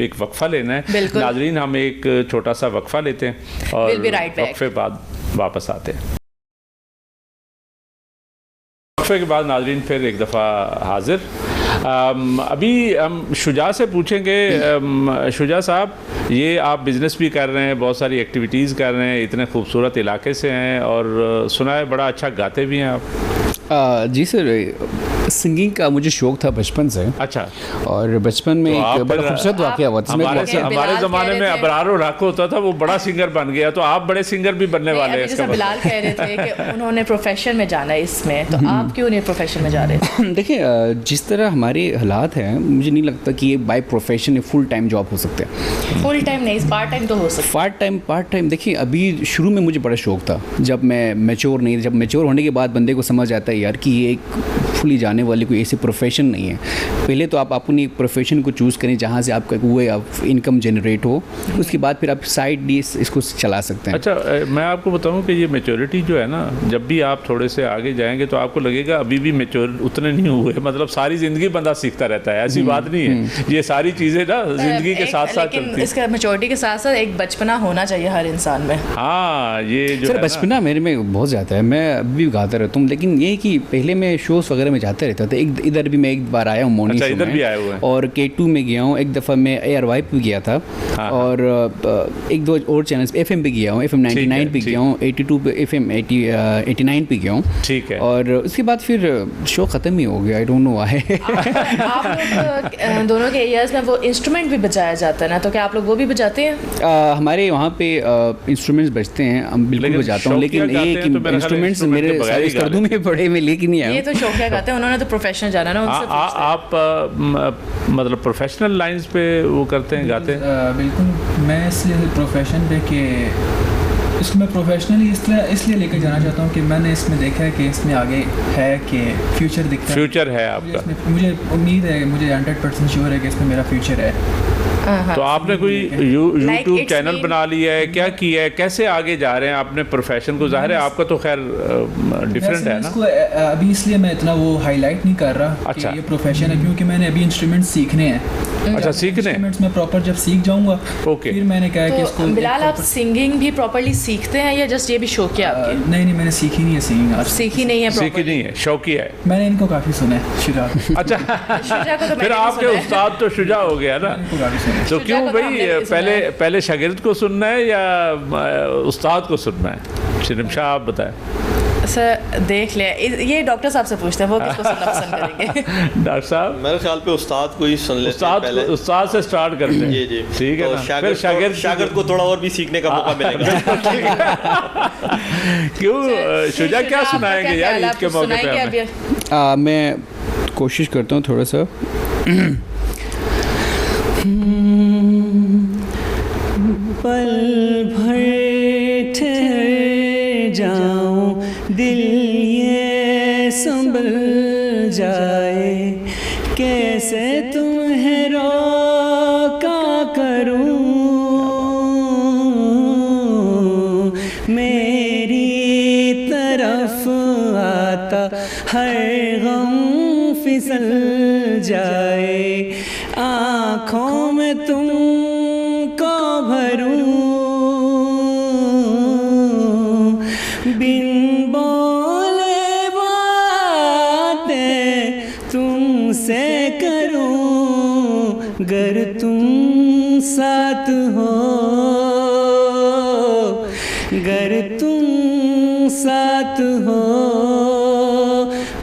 एक वक्फा लेना है। नाजरीन, हम एक छोटा सा वक्फा लेते हैं और वक्फे बाद वापस आते हैं। वक्फे के बाद नाजरीन फिर एक दफ़ा हाजिर। अभी हम शुजा से पूछेंगे। शुजा साहब, ये आप बिज़नेस भी कर रहे हैं, बहुत सारी एक्टिविटीज़ कर रहे हैं, इतने खूबसूरत इलाके से हैं और सुना है बड़ा अच्छा गाते भी हैं आप। जी सर, सिंगिंग का मुझे शौक था बचपन से। अच्छा, और बचपन में एक बड़ा खूबसूरत वाक़या हुआ। हमारे ज़माने में अबरार राखो होता था, वो बड़ा सिंगर बन गया, तो आप बड़े सिंगर भी बनने वाले हैं। जैसे बिलाल कह रहे थे कि उन्होंने प्रोफेशन में जाना है इसमें, तो आप क्यों नहीं प्रोफेशन में जा रहे? देखिए, जिस तरह हमारे हालात हैं, मुझे नहीं लगता कि ये by profession full time job हो सकते हैं। फुल टाइम नहीं, पार्ट टाइम तो हो सकता है। पार्ट टाइम देखिए, अभी शुरू में मुझे बड़ा शौक था, जब मैं मैच्योर नहीं, जब मैच्योर होने के बाद बंदे को समझ आता है यार कि ये एक फुली जाने वाली कोई ऐसी प्रोफेशन नहीं है। पहले तो आप अपनी एक प्रोफेशन को चूज़ करें जहाँ से आपका वो इनकम जनरेट हो, उसके बाद फिर आप साइड इसको चला सकते हैं। अच्छा, मैं आपको बताऊं कि ये मैच्योरिटी जो है ना, जब भी आप थोड़े से आगे जाएंगे तो आपको लगेगा अभी भी मैच्योर उतने नहीं हुए। मतलब सारी ज़िंदगी बंदा सीखता रहता है, ऐसी बात नहीं है। ये सारी चीज़ें ना ज़िंदगी के साथ साथ चलती हैं। इसका मैच्योरिटी के साथ साथ एक बचपना होना चाहिए हर इंसान में। हाँ, ये जो सर बचपना मेरे में बहुत ज़्यादा है, मैं अभी भी गाता रहता हूँ, लेकिन ये कि पहले मैं शोज़ वगैरह में जाता रहता था। इधर भी मैं एक बार आया हूँ मॉर्निंग शो इधर भी आया हुआ है, और K2 में गया हूँ, एक दफ़ा मैं ARY पे गया था। हाँ, और एक दो और चैनल्स FM पे गया हूँ, FM 99 पे गया हूँ, 82 पे, FM 89 पे गया हूँ। ठीक है। और उसके बाद फिर शो ख़त्म ही हो गया, आई डोंट नो व्हाई। आप लोग दोनों के एरियाज़ में वो इंस्ट्रूमेंट भी बजाया जाता है ना, तो क्या आप लोग वो भी बजाते हैं? हमारे वहाँ पे इंस्ट्रूमेंट्स बजते हैं, हम बिल्कुल बजाता हूँ, लेकिन ये कि इंस्ट्रूमेंट्स मेरे सारे सर्दू में पड़े में लेके नहीं आए। ये तो शौकिया गाते हैं, उन्होंने तो प्रोफेशनल जाना ना उनसे। आप मतलब प्रोफेशनल लाइंस पे वो करते हैं, गाते हैं? बिल्कुल, मैं इसलिए प्रोफेशन पे कि इसको मैं प्रोफेशनली इसलिए लेकर जाना चाहता हूँ कि मैंने इसमें देखा है कि इसमें आगे है कि फ्यूचर दिखता है। फ्यूचर है आपका? मुझे उम्मीद है, मुझे 100% श्योर है कि इसमें मेरा फ्यूचर है। तो आपने कोई यूट्यूब चैनल बना लिया है, क्या किया है, कैसे आगे जा रहे हैं अपने प्रोफेशन को? जाहिर है आपका तो खैर डिफरेंट है ना। इसको अभी इसलिए मैं इतना वो हाईलाइट नहीं कर रहा कि ये प्रोफेशन है, क्योंकि मैंने अभी इंस्ट्रूमेंट्स सीखने हैं। अच्छा, सीखने इंस्ट्रूमेंट्स में प्रॉपर जब सीख जाऊंगा, ओके, फिर मैंने कहा कि इसको। बिलाल, आप सिंगिंग भी प्रॉपर्ली सीखते हैं या जस्ट ये भी शौक है आपके? नहीं, मैंने सीखी नहीं है सिंगिंग। आज सीखी नहीं है, सीखी नहीं है, शौकी है। मैंने इनको काफ़ी सुना है, शुजा। अच्छा, फिर आपके उस्ताद तो शुजा हो गया ना। तो क्यों भाई, पहले शागिर्द को सुनना है या उस्ताद को सुनना है? शिरिमशाह, आप बताएं। सर देख ले, ये डॉक्टर साहब से पूछते हैं वो किसको सुनना पसंद करेंगे। डॉक्टर साहब, मेरे ख्याल पे उस्ताद को ही सुन लेते हैं पहले। उस्ताद से स्टार्ट करते हैं। जी, ठीक है तो ना। फिर शागिर्द को थोड़ा और भी सीखने का मौका मिलेगा। क्यों शुजा, क्या सुनाएंगे यार ईद के मौके पे? मैं कोशिश करता हूँ थोड़ा सा। पल भर ठहर जाऊं, दिल ये संभल जाए, कैसे तुम्हें रोका करूं, मेरी तरफ आता हर गम फिसल जाए, आँखों में तुमको भरूं, बिन बोले बातें तुमसे करूं, गर तुम साथ हो गर तुम साथ हो,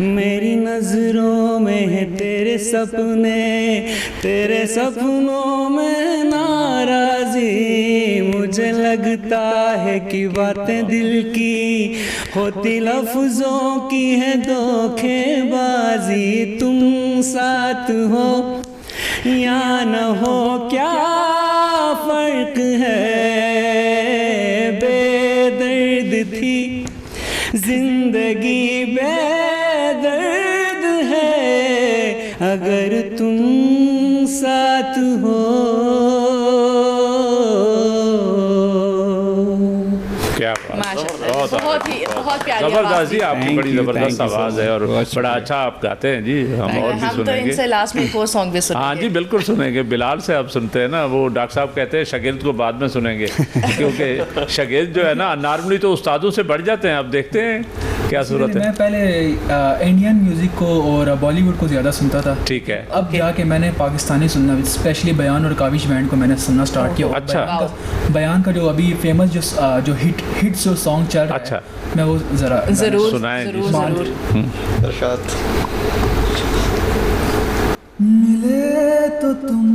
मेरी नजरों में है तेरे सपने, तेरे सपनों में नाराजी। मुझे लगता है कि बातें दिल की होती लफ्जों की है धोखेबाजी। तुम साथ हो या न हो क्या फर्क है, बेदर्द थी जिंदगी बेदर्द है, अगर तुम साथ हो। क्या बहुत प्यारी जबरदस्त जी, आपकी Thank बड़ी you, जबरदस्त thank you so आवाज़ है और much. बड़ा अच्छा आप गाते हैं जी। हम और भी हम तो सुनेंगे। इनसे लास्ट में एक और सॉन्ग भी सुनेंगे। हाँ जी बिल्कुल सुनेंगे। बिलाल से आप सुनते हैं ना, वो डॉक्टर साहब कहते हैं शागिर्द को बाद में सुनेंगे क्योंकि शागिर्द जो है ना नॉर्मली तो उस्तादों से बढ़ जाते हैं। अब देखते हैं क्या सूरत है। मैं पहले इंडियन म्यूजिक को और बॉलीवुड को ज़्यादा सुनता था। ठीक है। अब जाके मैंने पाकिस्तानी सुनना, स्पेशली बयान और काविश बैंड को मैंने सुनना स्टार्ट किया। अच्छा। बयान का जो अभी फेमस जो हिट्स जो सॉन्ग चल रहा अच्छा। है, मैं वो जरूर सुनाएं जी। जरूर इरशाद। मिले तो तुम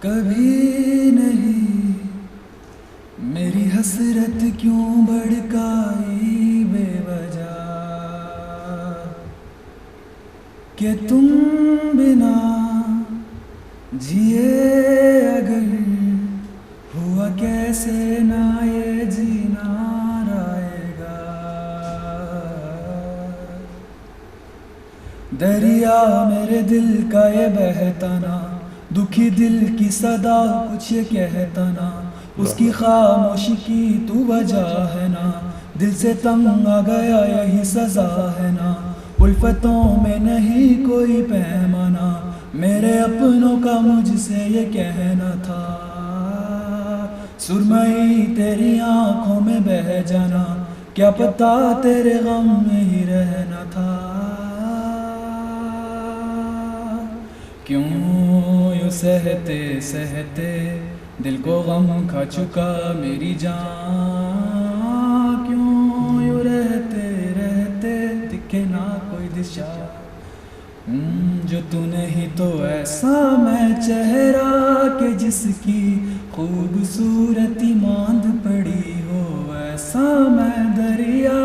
कभी नहीं, मेरी हसरत क्यों भड़काई बेवजह, कि तुम बिना जिए अगर हुआ कैसे ना ये जीना रहेगा। दरिया मेरे दिल का ये बहता ना, दुखी दिल की सदा कुछ ये कहता ना, उसकी खामोशी की तू वजह है ना, दिल से तंग आ गया यही सजा है ना, उल्फतों में नहीं कोई पैमाना, मेरे अपनों का मुझसे ये कहना था, सुरमई तेरी आंखों में बह जाना, क्या पता तेरे गम में ही रहना था। क्यों यूं सहते सहते दिल को गम खा चुका मेरी जान, क्यों यूं रहते रहते दिखे ना कोई दिशा, जो तू नहीं तो ऐसा मैं चेहरा के जिसकी खूबसूरती मांद पड़ी हो, ऐसा मैं दरिया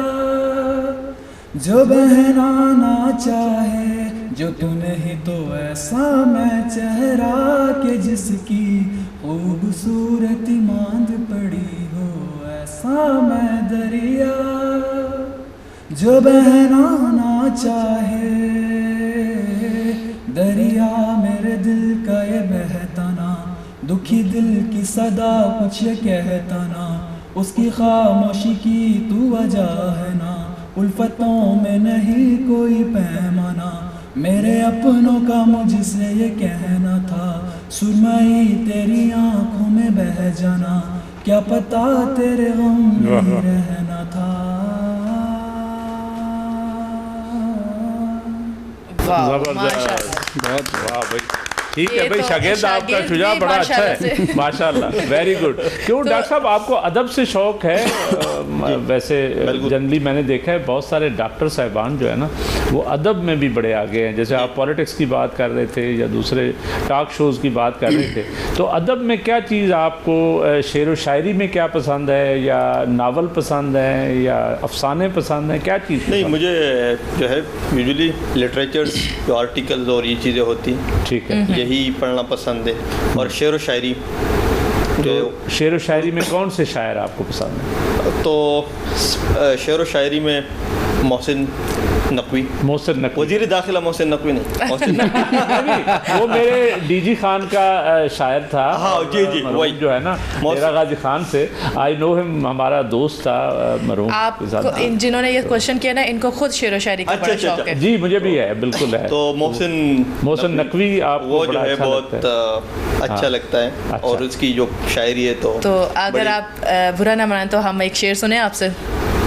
जो बहना ना चाहे, जो तू नहीं तो ऐसा मैं चेहरा के जिसकी खूबसूरती मांद पड़ी हो, ऐसा मैं दरिया जो बहना ना चाहे। दरिया मेरे दिल का ये बहता ना, दुखी दिल की सदा कुछ ये कहता ना, उसकी खामोशी की तू वजह है ना, उल्फतों में नहीं कोई पैमाना, मेरे अपनों का मुझसे ये कहना था, सुरमई तेरी आंखों में बह जाना, क्या पता तेरे गम में रहना था। जबरदस्त, बहुत वाह भाई। ठीक है भाई, तो शागिर्द आपका शुजा भी बड़ा अच्छा है, माशाल्लाह माशाल्लाह, वेरी गुड। क्यों डॉक्टर साहब आपको अदब से शौक है? वैसे जनरली मैंने देखा है बहुत सारे डॉक्टर साहिबान जो है ना वो अदब में भी बड़े आगे हैं, जैसे आप पॉलिटिक्स की बात कर रहे थे या दूसरे टॉक शोज़ की बात कर रहे थे, तो अदब में क्या चीज़ आपको, शेर व शायरी में क्या पसंद है, या नावल पसंद है, या अफसाने पसंद हैं, क्या चीज़? नहीं, मुझे जो है यूजुअली लिटरेचर्स जो आर्टिकल्स और ये चीज़ें होती, ठीक है, यही पढ़ना पसंद है। और शेर व शायरी, तो शेर व शायरी में कौन से शायर आपको पसंद है? तो शेर व शायरी में मोहसिन नकवी, वज़ीर दाखिला मोहसिन नकवी नहीं, मोहसिन नकवी वो मेरे डीजी खान का शायर था। हाँ जी जी, वही जो है ना मेरा गाजी खान से, आई नो हिम, हमारा दोस्त था मरहूम के साथ। जिन्होंने ये क्वेश्चन किया ना, इनको खुद शेर व शायरी का बड़ा शौक है। जी मुझे भी है, बिल्कुल है। तो मोहसिन नकवी आपको वो जो है बहुत अच्छा लगता है, और उसकी जो शायरी है तो अगर आप बुरा ना माने तो हम एक शेर सुने आपसे।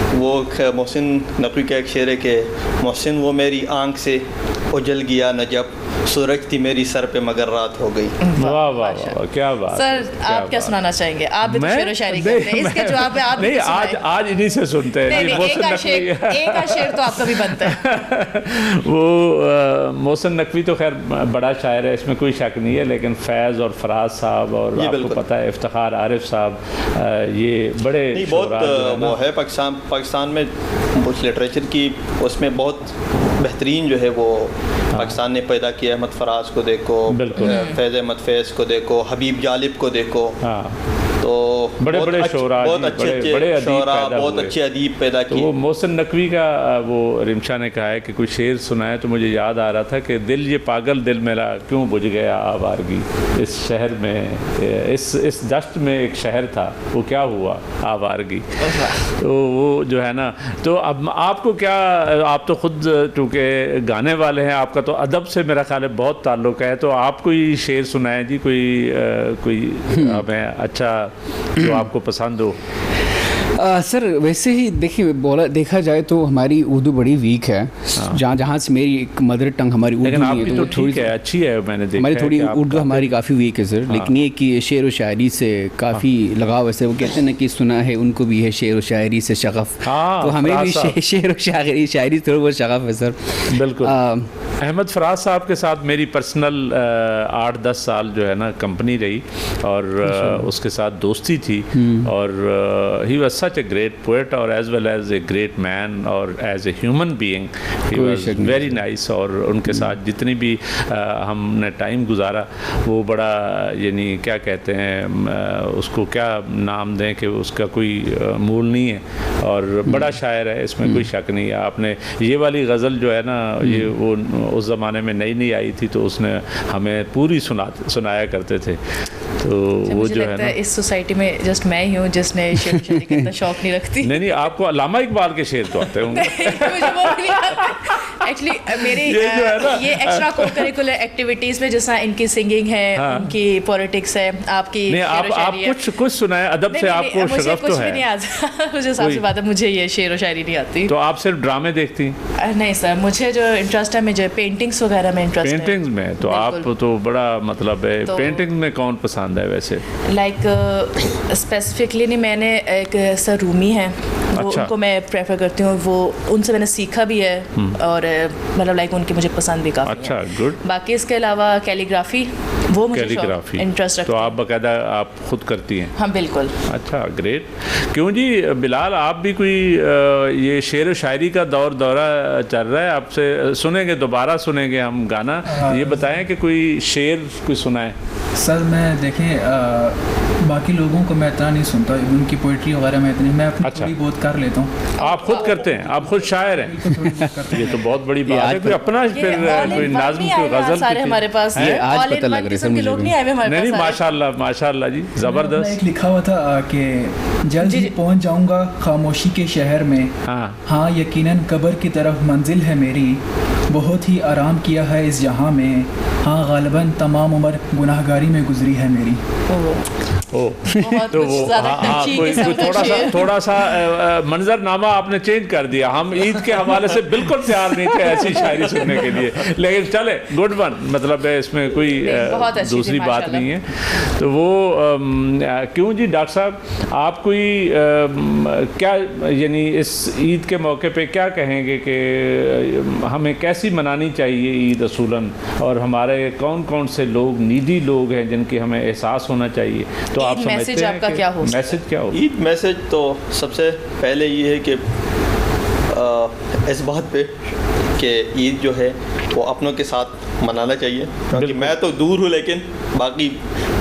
वो मोहसिन नकवी का एक शेर है कि मोहसिन वो मेरी आंख से उजल गया नजब, सूरज थी मेरी सर पे मगर रात हो गई। वाह वाह वाह, क्या बात। सर आप क्या सुनाना चाहेंगे? आप भी तो शेर व शायरी करते हैं, इसके जवाब में आप नहीं, आज इन्हीं से सुनते हैं। नहीं, एक का शेर तो आपका भी बनता है। वो मोहसिन नकवी तो खैर बड़ा शायर है, इसमें कोई शक नहीं है, लेकिन फैज़ और फराज साहब और आपको पता है इफ्तिखार आरिफ साहब, ये बड़े बहुत वो है पाकिस्तान में कुछ लिटरेचर की, उसमें बहुत बेहतरीन जो है वो पाकिस्तान ने पैदा किया। अहमद फराज को देखो, फैज़ अहमद फैज़ को देखो, हबीब जालिब को देखो, तो बड़े बड़े शोरा, बहुत अच्छे शोरा, बहुत अच्छे अदीब पैदा किए। वो मोहसिन नकवी का वो रिमशा ने कहा है कि कोई शेर सुनाया तो मुझे याद आ रहा था कि दिल ये पागल दिल मेरा क्यों बुझ गया आवारगी, इस शहर में, इस दश्त में एक शहर था, वो क्या हुआ आवारगी। तो वो जो है ना, तो अब आपको क्या, आप तो खुद चूँकि गाने वाले हैं, आपका तो अदब से मेरा ख्याल है बहुत ताल्लुक़ है, तो आप कोई शेर सुनाएं जी, कोई हमें अच्छा जो आपको पसंद हो। सर वैसे ही देखा जाए तो हमारी उर्दू बड़ी वीक है। जहाँ से मेरी एक मदर टंग हमारी उर्दू नहीं है, तो ठीक है, अच्छी है, मैंने देखा हमारी थोड़ी उर्दू हमारी काफ़ी वीक है सर। लेकिन ये कि शेर व शायरी से काफ़ी लगाव है सर। वो कहते हैं ना कि सुना है उनको भी है शेर व शायरी से शगफ़, तो हमें भी शेर व शायरी थोड़ा बहुत शगफ़ है सर। बिल्कुल। अहमद फराज साहब के साथ मेरी पर्सनल 8-10 साल जो है ना कंपनी रही, और उसके साथ दोस्ती थी, और he was such a great poet और as well as a great man, और as a human being he was very nice. और उनके साथ जितनी भी हमने टाइम गुजारा, वो बड़ा, यानी क्या कहते हैं उसको, क्या नाम दें कि उसका कोई मूल नहीं है, और बड़ा शायर है, इसमें कोई शक नहीं है। आपने ये वाली गज़ल जो है ना, ये वो उस ज़माने में नई आई थी, तो उसने हमें पूरी सुनाया करते थे। तो वो जो है ना, इस सोसाइटी में जस्ट मैं ही हूँ जिसने शेर शायरी का इतना शौक नहीं रखती। नहीं, आपको अल्लामा इकबाल के शेर तो आते होंगे। एक्चुअली मेरी ये एक्स्ट्रा को करिकुलर एक्टिविटीज़ में जैसा इनकी सिंगिंग है, उनकी पॉलिटिक्स है, आपकी नहीं, आप कुछ सुनाए अदब से, आपको शगफ तो है। नहीं आता मुझे सबसे बात है, मुझे ये शेर व शायरी नहीं आती। तो आप सिर्फ ड्रामे देखती? नहीं सर, मुझे जो इंटरेस्ट है, मुझे पेंटिंग्स वगैरह में इंटरेस्ट है। पेंटिंग्स में तो आप तो बड़ा मतलब है, पेंटिंग में कौन पसंद है वैसे? लाइक स्पेसिफिकली नहीं, मैंने एक सर रूमी है, वो उनको मैं प्रेफर करती हूँ, वो उनसे मैंने सीखा भी है, और मतलब लाइक उनकी मुझे पसंद भी काफ़ी अच्छा, गुड। बाकी इसके अलावा कैलीग्राफी, वो मुझे इंटरेस्ट तो आप बाकायदा आप खुद करती हैं? हाँ बिल्कुल। अच्छा, ग्रेट। क्यों जी बिलाल, आप भी कोई ये शेर व शायरी का दौरा चल रहा है, आपसे सुनेंगे, दोबारा सुनेंगे हम गाना। ये बताएं कि कोई शेर कोई सुनाए। सर मैं देखें बाकी लोगों को मैं इतना नहीं सुनता, उनकी पोइट्री वगैरह में इतनी, मैं अपनी थोड़ी बहुत कर लेता हूँ। आप खुद करते हैं, आप खुद शायर हैं? ये तो बहुत बड़ी बात है। कोई अपना फिर कोई नाज़्म, कोई गज़ल सारे हमारे पास ये आज पता लग रहा है सर मुझे। नहीं, माशाल्लाह जी, ज़बरदस्त। एक लिखा हुआ था कि जल्द ही पहुँच जाऊँगा खामोशी के शहर में, हाँ यकीनन कब्र की तरफ मंजिल है मेरी, बहुत ही आराम किया है इस जहाँ में, हाँ गालिबन तमाम उम्र गुनाहगारी में गुजरी है मेरी। तो वो कोई थोड़ा सा मंजरनामा आपने चेंज कर दिया। हम ईद के हवाले से बिल्कुल तैयार नहीं थे ऐसी शायरी सुनने के लिए, लेकिन चले, गुड वन, मतलब इसमें कोई दूसरी बात नहीं है। तो वो क्यों जी डॉक्टर साहब, आप कोई क्या, यानी इस ईद के मौके पे क्या कहेंगे कि हमें कैसी मनानी चाहिए ईद असूलन, और हमारे कौन कौन से लोग नीडी लोग हैं जिनकी हमें एहसास होना चाहिए? तो आप समझते हैं आपका क्या हो? मैसेज क्या हो? ईद मैसेज तो सबसे पहले ये है कि इस बात पे कि ईद जो है वो अपनों के साथ मनाना चाहिए, क्योंकि मैं तो दूर हूँ, लेकिन बाकी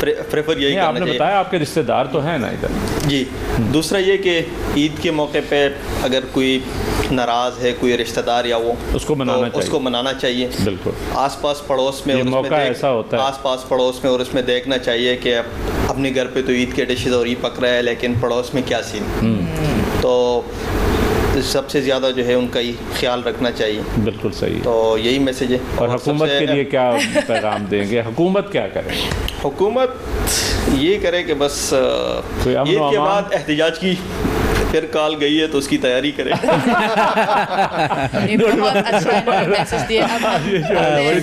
प्रेफर यही करना चाहिए। बताया आपके रिश्तेदार तो हैं ना इधर जी। दूसरा ये कि ईद के मौके पे अगर कोई नाराज़ है, कोई रिश्तेदार या वो, उसको मनाना चाहिए। बिल्कुल। आसपास पड़ोस में, मौका ऐसा होता है, आसपास पड़ोस में, और उसमें देखना चाहिए कि अपने घर पे तो ईद के डिशेज और ईद पक रहा है, लेकिन पड़ोस में क्या सीन। तो सबसे ज़्यादा जो है उनका ही ख्याल रखना चाहिए। बिल्कुल सही। तो यही मैसेज है। और हुकूमत के लिए क्या पैगाम देंगे? हुकूमत क्या करे? हुकूमत ये करे कि बस ईद के बाद एहतिजाज की फिर कॉल गई है तो उसकी तैयारी करें। बहुत अच्छा मैसेज दिया। अब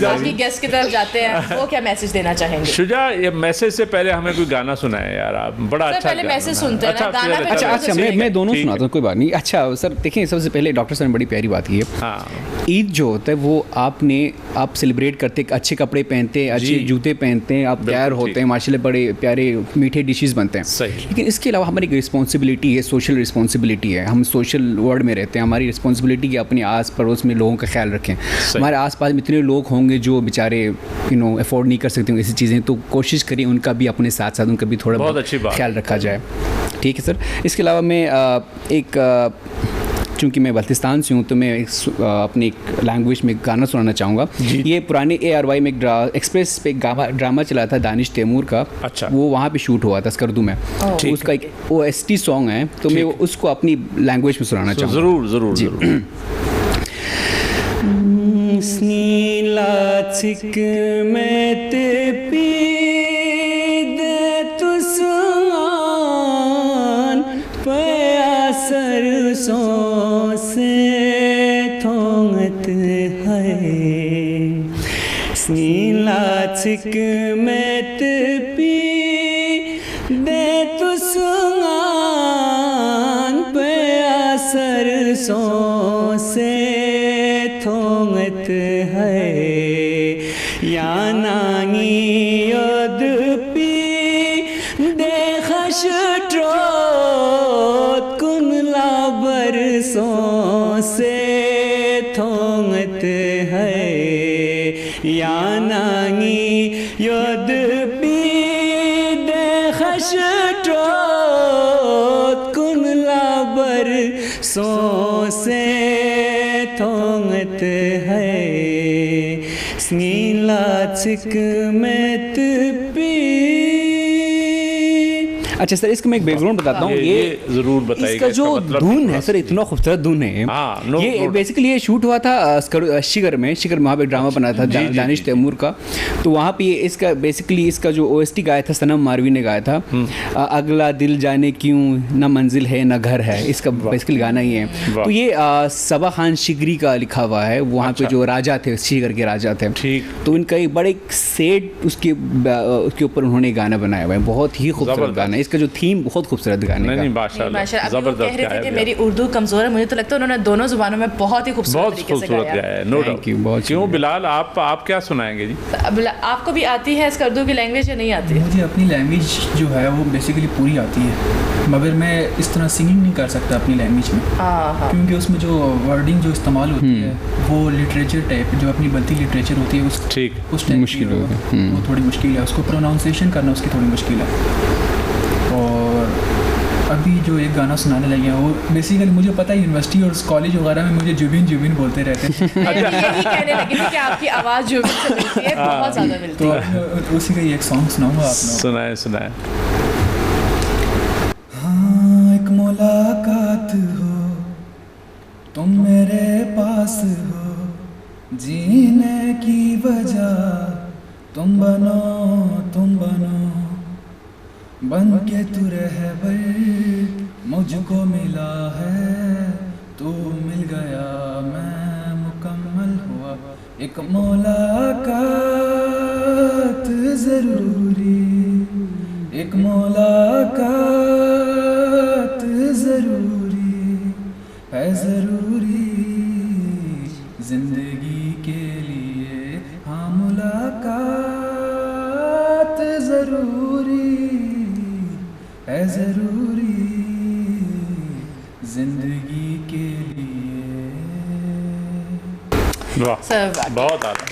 बाकी गेस्ट की तरफ जाते हैं, वो क्या मैसेज देना चाहेंगे? शुजा, ये मैसेज से पहले हमें कोई गाना सुनाए यार, आप बड़ा अच्छा पहले मैसेज सुनते हैं ना, गाना पे अच्छा अच्छा, मैं दोनों सुनाता हूँ, कोई बात नहीं। अच्छा सर देखिए, सबसे पहले डॉक्टर साहब ने बड़ी प्यारी बात की है। हाँ, ईद जो होता है वो आप सेलिब्रेट करते हैं, अच्छे कपड़े पहनते हैं, अच्छे जूते पहनते हैं, आप तैयार होते हैं, माशाल्लाह बड़े प्यारे मीठे डिशेस बनते हैं। सही। लेकिन इसके अलावा हमारी एक रिस्पॉन्सिबिलिटी है, सोशल रिस्पॉन्सिबिलिटी है। हम सोशल वर्ल्ड में रहते हैं, हमारी रिस्पॉन्सिबिलिटी है अपने आस पड़ोस में लोगों का ख्याल रखें। हमारे आस पास में इतने लोग होंगे जो बेचारे अफोर्ड नहीं कर सकते ऐसी चीज़ें, तो कोशिश करिए उनका भी अपने साथ साथ उनका भी थोड़ा बहुत ख्याल रखा जाए। ठीक है सर। इसके अलावा मैं चूँकि मैं बल्तिस्तान से हूँ तो मैं अपनी एक लैंग्वेज में गाना सुनाना चाहूँगा। ये पुराने ARY में एक्सप्रेस पे ड्रामा चला था दानिश तैमूर का। अच्छा। वो वहाँ पे शूट हुआ था स्कर्दू में। उसका एक OST सॉन्ग है, तो मैं उसको अपनी लैंग्वेज में सुनाना चाहूँगा। ज़रूर ज़रूर ज़रूर। स्नीलाचिक में ते पी दे तुसान पया सरसों से थोंगत है। स्नीलाचिक में ते पी दे तुसान पया सरसों से थोंगत है। या नांगी योद पी देखश ट्रोत कुनला बरसों से थोंगत है। या नांगी योद पी देखश ट्रोत कुनला बरसों से थोंगत है। स्नीलाचिक में पी। अच्छा सर, इसका मैं एक बैकग्राउंड बताता हूँ। ये जरूर बताइए। इसका जो धुन है सर, इतना खूबसूरत धुन है। ये बेसिकली ये शूट हुआ था शिगर में वहाँ पे ड्रामा बना था दानिश तैमूर का। तो वहाँ पे इसका बेसिकली इसका जो OST गाया था सनम मारवी ने गाया था। अगला दिल जाने क्यों न मंजिल है न घर है, इसका बेसिकली गाना ही है। तो ये सबा खान शिगरी का लिखा हुआ है। वहाँ पे जो राजा थे, शिगर के राजा थे, तो उनका एक बड़े सेट उसके ऊपर उन्होंने गाना बनाया हुआ है। बहुत ही खूबसूरत गाना है। इसका जो थीम बहुत खूबसूरत गाने का। नहीं माशाल्लाह, जबरदस्त कह रहे थे कि मेरी उर्दू कमजोर है, मुझे तो लगता है उन्होंने दोनों जुबानों में बहुत ही खूबसूरत तरीके से गाया है। No doubt. क्यों बिलाल, आप क्या सुनाएंगे जी? आपको भी आती है इसका उर्दू की लैंग्वेज या नहीं आती? मुझे अपनी लैंग्वेज जो है वो बेसिकली पूरी आती है, मगर मैं इस तरह सिंगिंग नहीं कर सकता अपनी लैंग्वेज में, क्योंकि उसमें जो वर्डिंग जो इस्तेमाल होती है वो लिटरेचर टाइप, जो अपनी बनती लिटरेचर होती है उस टाइप मुश्किल है, वो थोड़ी मुश्किल है। उसको प्रोनाउंसिएशन करना उसकी थोड़ी मुश्किल है। और अभी जो एक गाना सुनाने लगे हैं वो बेसिकली मुझे पता है यूनिवर्सिटी और कॉलेज वगैरह में मुझे जुबिन बोलते रहते हैं। यही कहने लगी थी कि आपकी आवाज़ जुबिन से मिलती है, बहुत ज़्यादा मिलती है। तो उसी का एक सॉन्ग सुनाऊंगा आप लोग। सुनाए। हाँ, एक मुलाकात हो, तुम मेरे पास हो, जीने की वजह तुम बनो बन के तू रहबर मुझको मिला है, तू मिल गया मैं मुकम्मल हुआ। एक मुलाकात ज़रूरी, एक मुलाकात ज़रूरी है, ज़रूरी ज़िंदगी के लिए। हाँ, मुलाकात ज़रूरी है, ज़रूरी ज़िंदगी के लिए। बहुत आला।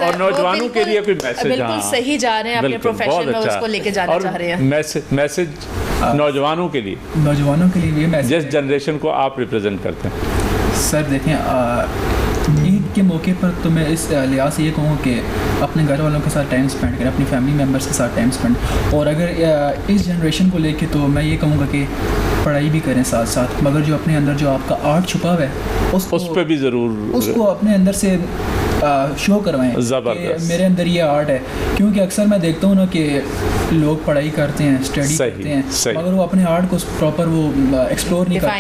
और नौजवानों के लिए कोई मैसेज? बिल्कुल सही जा रहे हैं अपने प्रोफेशन में, उसको लेके जाना चाह रहे हैं। मैसेज नौजवानों के लिए ये मैसेज जिस जनरेशन को आप रिप्रेजेंट करते हैं। सर देखें, ईद के मौके पर तो मैं इस लिहाज से ये कहूँ कि अपने घर वालों के साथ टाइम स्पेंड करें, अपनी फैमिली मेम्बर्स के साथ टाइम स्पेंड। और अगर इस जनरेशन को लेके तो मैं ये कहूँगा कि पढ़ाई भी करें साथ साथ, मगर जो अपने अंदर जो आपका आर्ट छुपा हुआ है उस पे भी ज़रूर उसको अपने अंदर से शो करवाएं कि मेरे अंदर ये आर्ट है, क्योंकि अक्सर मैं देखता हूँ ना कि लोग पढ़ाई करते हैं, स्टडी करते हैं, मगर वो अपने आर्ट को प्रॉपर वो एक्सप्लोर नहीं कर पा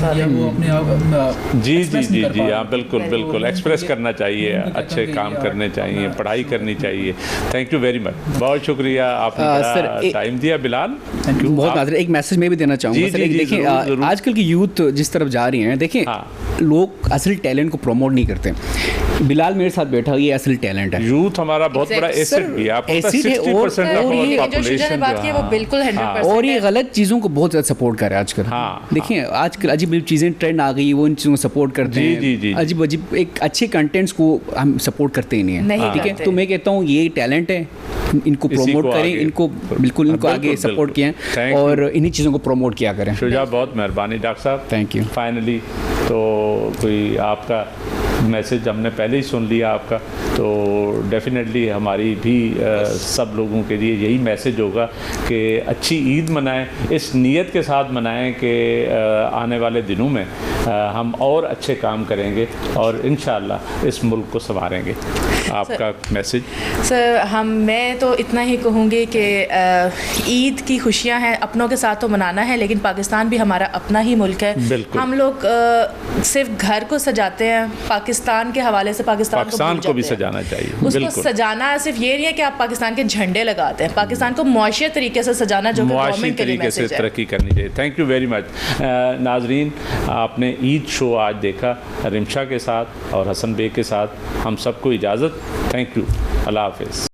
रहे, या वो अपने आप जी हाँ, बिल्कुल बिल्कुल एक्सप्रेस करना चाहिए, अच्छे काम करने चाहिए, पढ़ाई करनी चाहिए। थैंक यू वेरी मच, बहुत शुक्रिया आपने टाइम दिया बिलाल। बहुत नाज़िर, एक मैसेज मैं भी देना चाहूँगा सर। देखिए आजकल की यूथ जिस तरफ जा रही है, देखिए लोग असल टैलेंट को प्रमोट नहीं करते। बिलाल मेरे साथ बैठा, ये असल टैलेंट है। यूथ हमारा बहुत बड़ा एसेट भी है, आपको पता है 60% ऑफ पॉपुलेशन बात की वो बिल्कुल 100%, और ये गलत चीज़ों को बहुत ज़्यादा सपोर्ट कर रहा है आजकल। देखिए आजकल अजीब चीज़ें ट्रेंड आ गई, वो इन चीज़ों को सपोर्ट करते हैं, अजीब अजीब एक अच्छे कंटेंट्स को हम सपोर्ट करते ही नहीं है, ठीक है। तो मैं कहता हूँ ये टैलेंट है, इनको प्रमोट करें, इनको बिल्कुल इनको आगे सपोर्ट किया और इन्हीं चीज़ों को प्रमोट किया करें। शुजा, बहुत मेहरबानी डॉक्टर साहब, थैंक यू। फाइनली तो कोई आपका मैसेज हमने पहले ही सुन लिया आपका, तो डेफिनेटली हमारी भी सब लोगों के लिए यही मैसेज होगा कि अच्छी ईद मनाएं, इस नीयत के साथ मनाएं कि आने वाले दिनों में हम और अच्छे काम करेंगे और इंशाअल्लाह इस मुल्क को संवारेंगे। आपका मैसेज सर? मैं तो इतना ही कहूँगी कि ईद की खुशियाँ हैं, अपनों के साथ तो मनाना है, लेकिन पाकिस्तान भी हमारा अपना ही मुल्क है। हम लोग सिर्फ घर को सजाते हैं, पाकिस्तान के हवाले से पाकिस्तान को भी सजाना चाहिए। उसको सजाना सिर्फ ये नहीं है कि आप पाकिस्तान के झंडे लगाते हैं, पाकिस्तान को मुआशी तरीके से सजाना, जो मुआशी तरीके से तरक्की करनी चाहिए। Thank you very much. नाजरीन, आपने ईद शो आज देखा रिमशा के साथ और हसन बे के साथ। हम सबको इजाज़त। थैंक यू, अल्लाह हाफिज़।